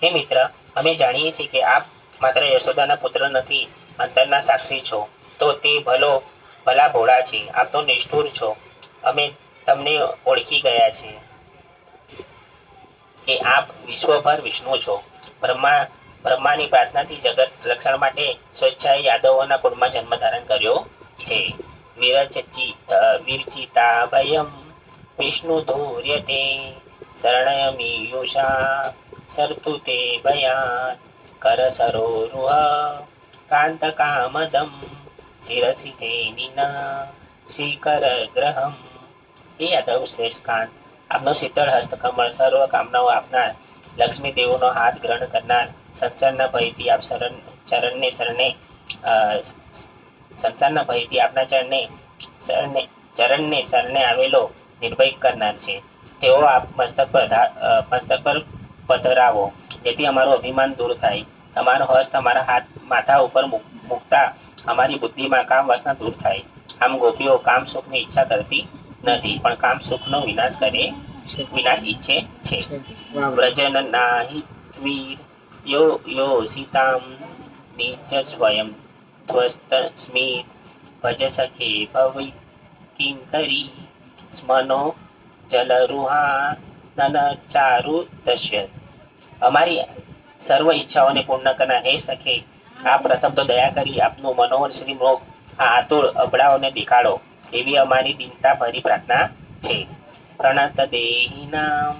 હે મિત્ર, અમે જાણીએ છીએ કે આપ માત્ર યશોદાના પુત્ર નથી, અંતરના સાક્ષી છો. તો તે ભલા ભોળા છે, આપ તો નિષ્ઠુર છો. અમે તમને ઓળખી ગયા છે કે આપ વિશ્વભર વિષ્ણુ છો. બ્રહ્માની પ્રાર્થનાથી જગત રક્ષણ માટે સ્વેચ્છાએ યાદવોના કુળમાં જન્મ ધારણ કર્યો છે. વિરચિતા ભયમ વિષ્ણુ ધૂર્યતે શરણયમીયુષા સરતુ તે ભયાત કર સરોરુહ કાંત કામદમ શિરસી તે નિના શિખર ગ્રહમ. એ યાદવ શ્રેષ્ઠ કાંત, આપનો શીતળ હસ્તકમળ, સર્વ કામનાઓ આપનાર, લક્ષ્મી દેવોનો હાથ ગ્રહણ કરનાર, સંસારના ભયથી આપ સંસારના ભયથી આપના ચરણને શરણે આવેલો નિર્ભય કરનાર છે. તેઓ આપ મસ્તક પર પધરાવો, જેથી અમારું અભિમાન દૂર થાય. તમારો હસ્ત અમારા હાથ માથા ઉપર મૂકતા અમારી બુદ્ધિમાં કામ વાસના દૂર થાય. આમ ગોપીઓ કામ સુખની ઈચ્છા કરતી નથી, પણ કામ સુખનો વિનાશ ઈચ્છે છે. વ્રજન નાહિ વીર યો સીતામ નિજ સ્વયં ત્વસ્ત સ્મિત ભજ સખે ભવિ કિંકરી સ્મનો જલરુહા નન ચારુ દશ્ય. અમારી સર્વ ઈચ્છાઓને પૂર્ણ કરનાર હે સખે, આ પ્રથમ તો દયા કરી આપનું મનોહર શ્રી મુખ આ આતુર અબળાઓને દેખાડો, એવી અમારી દીનતા ભરી પ્રાર્થના છે. પ્રણત દેહિનામ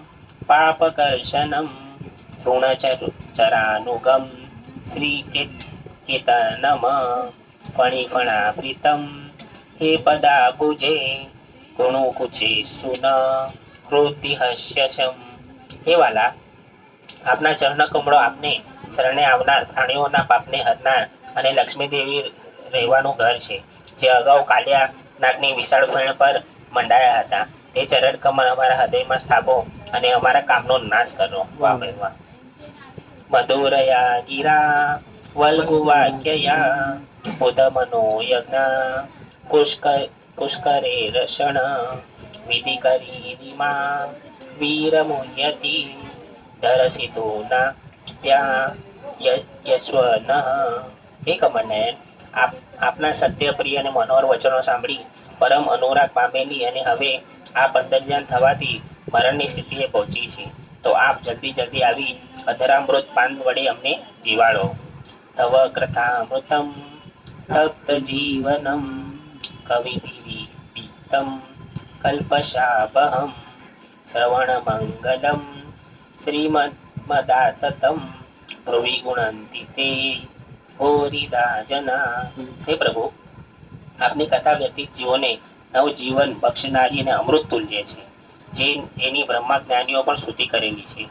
પાપકર્ષણમ તૃણચરાનુગમ શ્રી કેતનમ ફણિફણાપ્રીતમ હે પદાબુજે ગુણુકુચે સુન કૃતિહસ્યસમ. હે વાલા, આપના ચરણ કમળો આપને શરણે આવનાર, પ્રાણીઓના પાપને હરનાર અને લક્ષ્મી દેવી રહેવાનું ઘર છે, જે અગાઉ કાલિયા નાગની વિશાળ ફેણ પર મંડાયા હતા. તે ચરણ કમળ અમારા હૃદયમાં સ્થાપો અને અમારા કામનો નાશ કરો. વાહ ભાઈ વાહ. મધુરયા ગિરા વલ્ગુવાક્યયા ઉદમનો યજ્ઞ પુષ્કરે રષણ વિધિ કરી રીમા વીરમુયતિ ધરસિતો ના યશ્વન. હે કમળનયન, આપના સત્યપ્રિય અને મનોહર વચનો સાંભળી પરમ અનુરાગ પામેલી અને હવે આપ અંતર્ધ્યાન થવાથી મરણની સ્થિતિએ પહોંચી છે, તો આપ જલ્દી આવી અધરામૃત પાન વડે અમને જીવાડો. તવ કથામૃતમ તપ્ત જીવનમ કવિભીરીતમ કલ્પશાપહમ શ્રવણ મંગલમ શ્રીમદાતતમ ભ્રુવિ ગુણંતિ તે હોરિદા જના. હે પ્રભુ, આપની કથા વ્યતીત જીવોને નવજીવન બક્ષનારી અને અમૃત તુલ્ય છે, જેની બ્રહ્મા જ્ઞાનીઓ પણ સ્તુતિ કરેલી છે.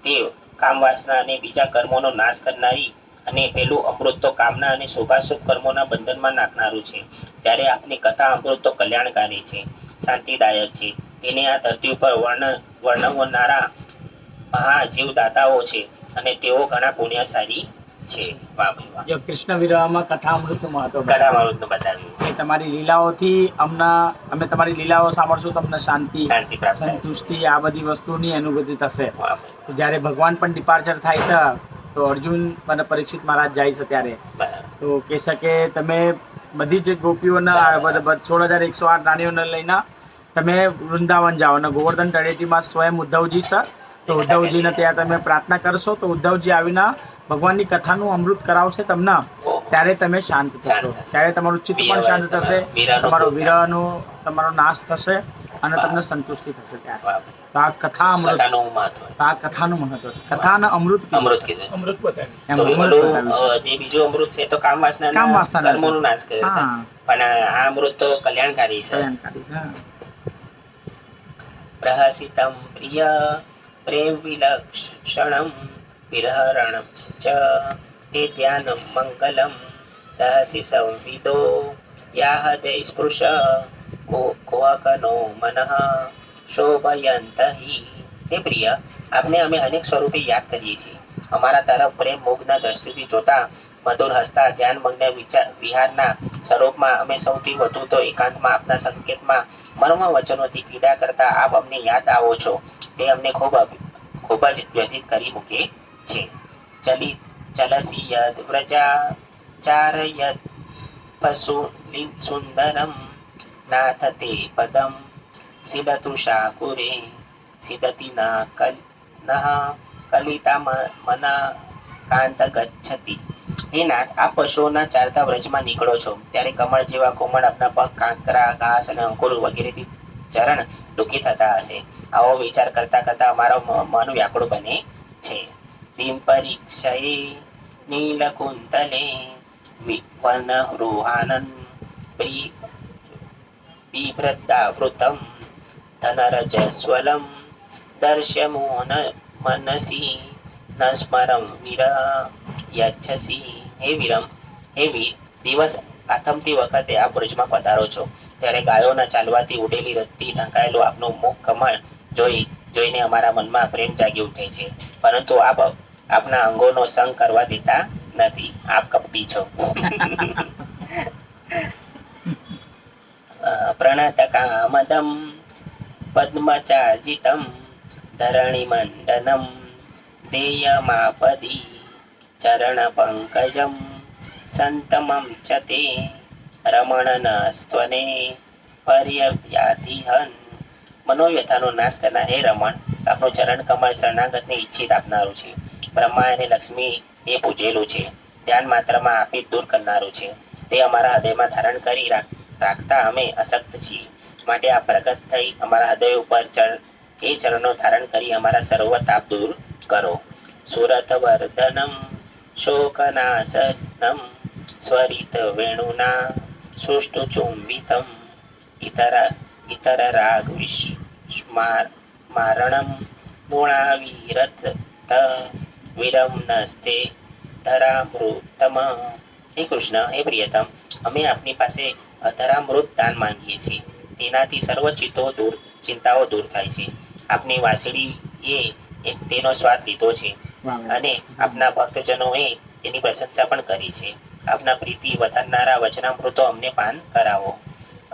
તે કામ વાસના અને બીજા કર્મોનો નાશ કરનારી અને પેલું અમૃત તો કામના અને શુભાશુભ કર્મોના બંધનમાં નાખનારું છે. જ્યારે આપની કથા અમૃત તો કલ્યાણકારી છે, શાંતિદાયક છે. તેને આ ધરતી ઉપર વર્ણવનારા મહાજીવદાતાઓ છે અને તેઓ ઘણા પુણ્યશાળી છે. વાહ ભાઈ વાહ. જો કૃષ્ણ વિરહમાં કથામૃતનું મહત્વ કથામૃતનું બતાવ્યું. કે તમારી લીલાઓથી અમે તમારી લીલાઓ સાંભળશું, તમને શાંતિ પ્રાપ્ત થાય છે. સંતુષ્ટિ આ બધી વસ્તુની અનુભૂતિ થશે. વાહ ભાઈ. તો જ્યારે ભગવાન પણ ડિપાર્ચર થાય છે, તો અર્જુન અને પરીક્ષિત મહારાજ જાય છે ત્યારે બરાબર. તો કહે છે કે તમે બધી જ ગોપીઓના 16,108 રાણીઓને લઈને તમે વૃંદાવન જાઓ અને ગોવર્ધન તળેટીમાં સ્વયં ઉદ્ધવજી છે, તો ઉદ્ધવજીને ત્યાં તમે પ્રાર્થના કરશો તો ઉદ્ધવજી આવીને ભગવાનની કથાનું અમૃત કરાવશે તમને, ત્યારે તમે શાંત થશો, ત્યારે તમારું ચિત્ત પણ શાંત થશે, તમારો વિરહનો તમારો નાશ થશે અને તમને સંતુષ્ટિ થશે ત્યાં. વાહ. તો આ કથા અમૃત, કથાનું મહત્વ તો આ કથાનું મહત્વ છે. કથાને અમૃત કીધું અમૃત છે. કીધું. અમૃત બતાવ્યું. એમ તો અમૃત પેલું, બતાવ્યું છે. જે બીજું અમૃત છે તો કામ વાસના કામ વાસનાના છે. કર્મોનું નાશ કરે છે. હા, પણ આ અમૃત તો કલ્યાણકારી છે. કલ્યાણકારી છે. પ્રહસિતમ પ્રિય પ્રેમ વિલક્ષણમ વિરહરણમ ચ તે ધ્યાનમ મંગલમ રહસી સંવિદો યા હૃદય સ્પૃશ કોહકનો મનઃ શોભયંત હિ. હે પ્રિય, આપને અમે અનેક સ્વરૂપે યાદ કરીએ છીએ. અમારા તરફ પ્રેમ મુગ્ન દ્રષ્ટિથી જોતા, મધુર હસતા, ધ્યાનમગ્ન વિહારના સ્વરૂપમાં અમે સૌથી વધુ તો એકાંતમાં આપના સંકેતમાં મર્મ વચનોથી પીડા કરતા આપ અમને યાદ આવો છો, તે અમને ખૂબ જ વ્યથિત કરી મૂકે છે. ચલસી યદ વ્રજા ચારયદ પશુ સુંદરમ નાથ તે પદમ સિદતુષા કુરે સિદતિ ના કલિતા મના કાંત ગચ્છતિ. હે નાથ, આ પશુઓના ચારતા વ્રજમાં નીકળો છો ત્યારે કમળ જેવા કોમળ આપના પગ કાંકરા, ઘાસ અને અંકુર વગેરેથી ચરણ દુઃખી થતા હશે. આવો વિચાર કરતા કરતા અમારો મન વ્યાકુળ બને છે. પરીક્ષયે નીલકુંતલે વનરોહાનન બિભ્રદાવૃતમ ધનરજસ્વલમ દર્શ્યમોહન મનસી ન સ્મરમ વીર યચ્છસી. હે વીર, દિવસ આથમતી વખતે આપ બ્રજમાં પધારો છો ત્યારે ગાયોના ચાલવાથી ઉડેલી રથથી ઢંકાયેલું આપનું મુખ કમળ જોઈને અમારા મનમાં પ્રેમ જાગી ઉઠે છે. પરંતુ આપ આપના અંગોનો સંગ કરવા દેતા નથી. આપ કપટી છો. પ્રણત કામદમ પદ્મચાર્જિતમ ધરણી મંડનમ દેયમાપદી ચરણ પંકજમ સંતમમ ચ તે રમણન સ્ત્વને પર્યવ્યાધિહન. મનોવ્યથાનો નાશ કરનાર હે રમણ, આપનું ચરણ કમળ શરણાગતને ઈચ્છિત આપનારું છે. બ્રહ્મા અને લક્ષ્મી એ પૂજેલું છે. ધ્યાન માત્રમાં આપી દૂર કરનારું છે. તે અમારા હૃદયમાં ધારણ કરી રાખતા અમે અશક્ત છીએ. માટે આ પ્રગટ થઈ અમારા હૃદય ઉપર એ ચરણો ધારણ કરી અમારા સર્વ તાપ દૂર કરો. સુરત વર્ધનમ શોકનાશનમ સ્વરિત વેણુના સુષ્ટુ ચુંબિતમ ઇતર રાગ વિસ્મારણમ ગુણાવિરત વિરમ નસ્તે ધરામૃતમ. હે કૃષ્ણ, હે પ્રિયતમ, અમે આપની પાસે ધરામૃત દાન માંગીએ છીએ. તેનાથી સર્વ ચિંતાઓ દૂર થાય છે. આપની વાંસળીએ તેનો સ્વાદ લીધો છે અને આપના ભક્તજનોએ તેની પ્રશંસા પણ કરી છે. આપના પ્રીતિ વધારનારા વચનામૃતો અમને પાન કરાવો.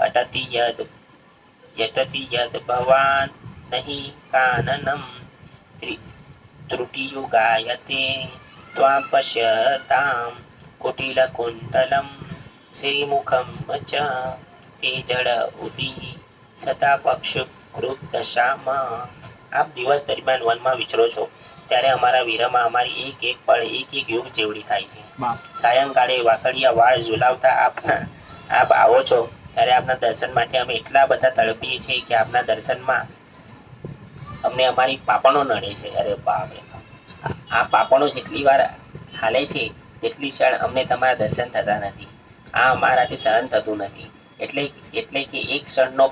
અટતિ યદ ભવાન નહીં કાનનમ ત્રુટિયુ ગાયતે ત્વાં પશ્યતામ કુટિલ કુંતલમ શ્રીમુખમ ચ તે જળ ઉદી સદા પક્ષ કૃત દશામાં. આપ દિવસ દરમિયાન વનમાં વિચરો છો ત્યારે અમારા વીરમાં અમારી એક એક પળ એક યુગ જેવડી થાય છે. સાયંકાળે વાકડિયા વાળ ઝુલાવતા આપ આવો છો ત્યારે આપના દર્શન માટે અમે એટલા બધા તડપીએ છીએ કે આપના દર્શનમાં અમને અમારી પાપણો નડે છે. અરે બાપ રે, આ પાપણો જેટલી વાર હાલે છે તેટલી ક્ષણ અમને તમારા દર્શન થતા નથી. આ અમારાથી સહન થતું નથી. એટલે કે એક ક્ષણનો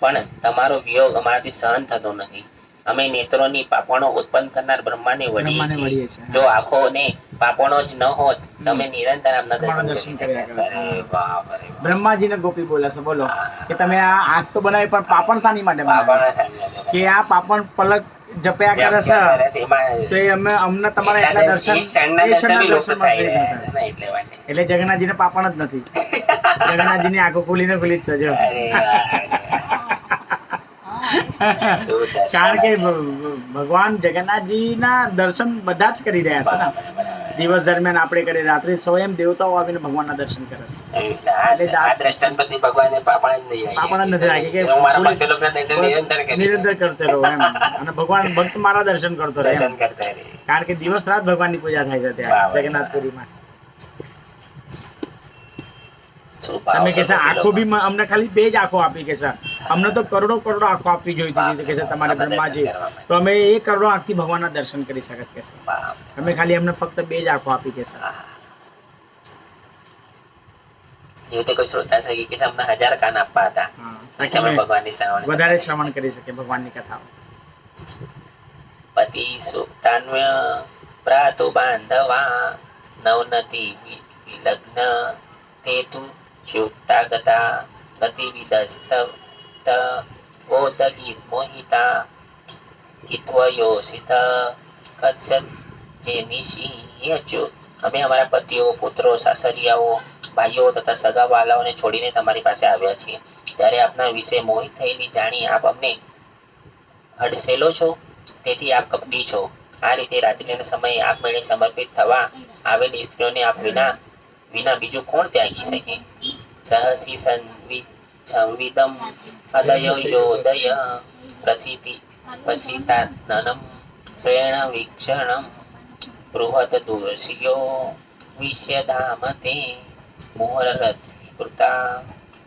પણ તમારો વિયોગ અમારાથી સહન થતો નથી. અમે નેત્રોની પાપણો ઉત્પન્ન કરનાર બ્રહ્માને વળીએ છીએ. જો આંખોને પાપણો જ ન હોત તમે નિરંતર આમના દર્શન કર્યા કરત. અરે બાપ રે. બ્રહ્માજીને ગોપી બોલે છે, બોલો કે તમે આ આંખ તો બનાવી પણ પાપણ શાની માટે બનાવી? કે આ પાપણ પલક જપ્યા કરે છે તો અમને તમારા એટલા દર્શન એટલે જગન્નાથજીને પાપણ જ નથી. જગન્નાથજીની આંખો ખુલીને ખુલી જ છે જો. કારણ કે ભગવાન જગન્નાથજીના દર્શન બધા જ કરી રહ્યા છે ને. દિવસ દરમિયાન આપણે કરીએ, રાત્રે સ્વયં દેવતાઓ આવીને ભગવાનના દર્શન કરે છે. પાપણ જ નથી રાખી કે નિરંતર કરતે રહો એમ. અને ભગવાન ભક્ત મારા દર્શન કરતો રહે. કારણ કે દિવસ રાત ભગવાનની પૂજા થાય છે ત્યાં જગન્નાથપુરીમાં. તમે કહેશો આંખો બી અમને ખાલી બે જ આંખો આપી, કહેશો અમને તો કરોડો કરોડો આંખો આપવી જોઈતી હતી કે છે તમારે આમાં દર્શન બ્રહ્માજી, કરવા માટે. તો અમે એ કરોડો આંખથી ભગવાનના દર્શન કરી શકત કે છે. બાપ. અમે ખાલી અમને ફક્ત 2 જ આંખો આપી કે છે. આહા. એ વખતે કોઈ શ્રોતા છે કે અમને 1000 કાન આપવા હતા હા, કે તાકી અમે અમે ભગવાનની શ્રાવણ વધારે શ્રવણ કરી શકીએ ભગવાનની કથાઓ. પતિ સુક્તાન્વ્ય પ્રાતો બાંધવા નવનતિ વિલગ્ન તે તુ ચ્યુતાગતા ગતિ વિદસ્ત ઓદગી મોહિતા કિત્વયોસિત કત્સત જેનિશી અચ્યુત. અમે અમારા પતિઓ, પુત્રો, સાસરિયાઓ, ભાઈઓ તથા સગા વાલાઓને છોડીને તમારી પાસે આવ્યા છીએ. ત્યારે આપના વિશે મોહિત થયેલી જાણી આપ અમને હડસેલો છો, તેથી આપ કપટી છો. આ રીતે રાત્રિના સમયે આપમેળે સમર્પિત થવા આવેલી સ્ત્રીઓને આપ વિના વિના બીજું કોણ ત્યાગી શકે? સહસી સંવિદમ અદય યોદય પ્રસિદ્ધિ પ્રસિતાનનમ પ્રેણ વીક્ષણમ બૃહત દુર્શિયો વિષ્યધામતે મોહરરત સ્મૃતા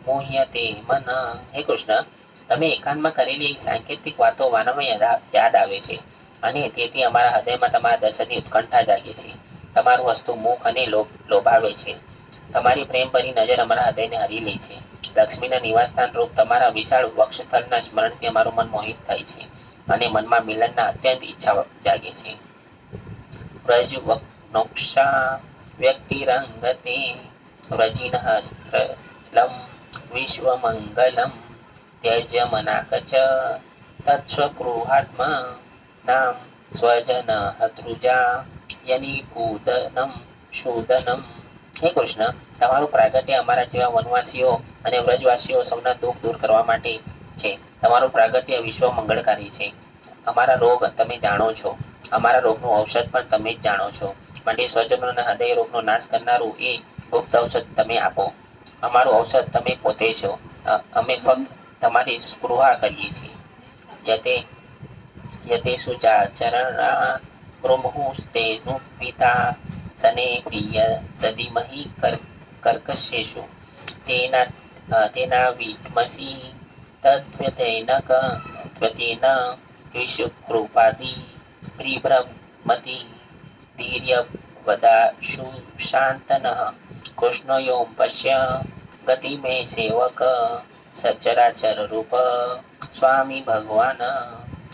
મોહ્યતે મન. હે કૃષ્ણ, તમે એકાંતમાં કરેલી સાંકેતિક વાતો વારંવાર યાદ આવે છે અને તેથી અમારા હૃદયમાં તમારા દર્શનની ઉત્કંઠા જાગે છે. તમારું વસ્તુ મુખ અને લોભાવે છે. તમારી પ્રેમભરી નજર અમારા હૃદયને હરી લે છે. લક્ષ્મીના નિવાસસ્થાન રૂપ તમારા વિશાળ વક્ષસ્થળના સ્મરણથી અમારું મન મોહિત થાય છે અને મનમાં મિલનના અત્યંત ઈચ્છા જાગે છે. વ્રજ નોક્ષા વ્યક્તિરંગતે વ્રજિનઃ સ્ત્રલમ વિશ્વમંગલમ ત્યજ મનાકચ તત્સ્વગૃહાત્મ નામ સ્વજન હતૃજા યનિપૂદનમ શૂદનમ. હે કૃષ્ણ, તમારું પ્રાગટ્ય અમારા જેવા વનવાસીઓ અને વ્રજવાસીઓ સૌના દુઃખ દૂર કરવા માટે છે. તમારું પ્રાગટ્ય વિશ્વ મંગળકારી છે. અમારા રોગ તમે જાણો છો, અમારા રોગનું ઔષધ પણ તમે જ જાણો છો. માટે સ્વજનોના હૃદય રોગનો નાશ કરનારું એ ગુપ્ત ઔષધ તમે આપો. અમારું ઔષધ તમે પોતે છો. અમે ફક્ત તમારી સ્પૃહા કરીએ છીએ. યતે યતે સુચાચરણા બ્રહ્મુસ્તેનુ પિતા સને પ્રિય દધિમહી કર્કશેષુ તેના વિદ્મસી તદ્વ્યતેન ત્વતેન વિશુકૃપાદી પ્રિભ્રમતિ ધીર્ય વદાશુ શાંતનઃ કૃષ્ણયોમ પશ્ય ગતિ મે સેવક સચરાચર રૂપ સ્વામી ભગવાન.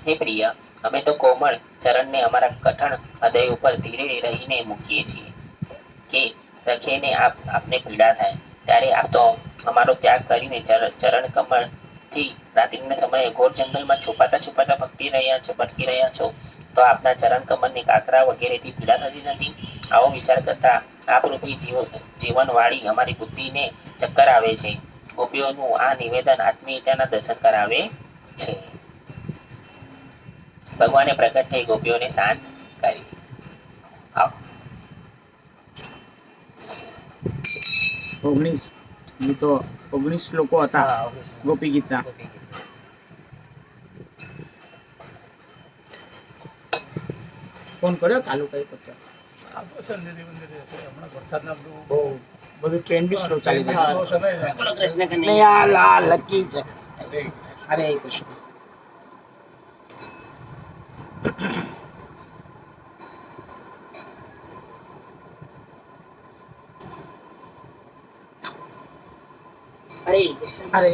હે પ્રિય, અમે તો કોમળ ચરણને અમારા કઠણ હૃદય ઉપર ધીરે રહીને મૂકીએ છીએ કે રખીને આપને પીડા થાય. ત્યારે આપ તો અમારો ત્યાગ કરીને ચરણ કમળથી રાત્રિના સમયે ઘોર જંગલમાં છુપાતા ભટકી રહ્યા છો, તો આપના ચરણ કમળની કાકરા વગેરેથી પીડા થતી નથી? આવો વિચાર કરતા આપરૂપી જીવનવાળી અમારી બુદ્ધિને ચક્કર આવે છે. ગોપીઓનું આ નિવેદન આત્મીયતાના દર્શન કરાવે છે. ભગવાને પ્રગટ થઈ ગોપીઓને શાંત કરી. આવો. 19 ગીતો, 19 શ્લોકો હતા ગોપી ગીતના. ફોન કર્યો કાલુ કઈ પછી આ તો છે ને ધીરે ધીરે છે. હમણાં વરસાદના બધું બહુ બધું ટ્રેન બી સ્લો ચાલી બહુ રહ્યું સમય છે. બોલો કૃષ્ણ છે. કનૈયા. આ લા લકી છે. અરે, હરે કૃષ્ણ. હરે કૃષ્ણ. અરે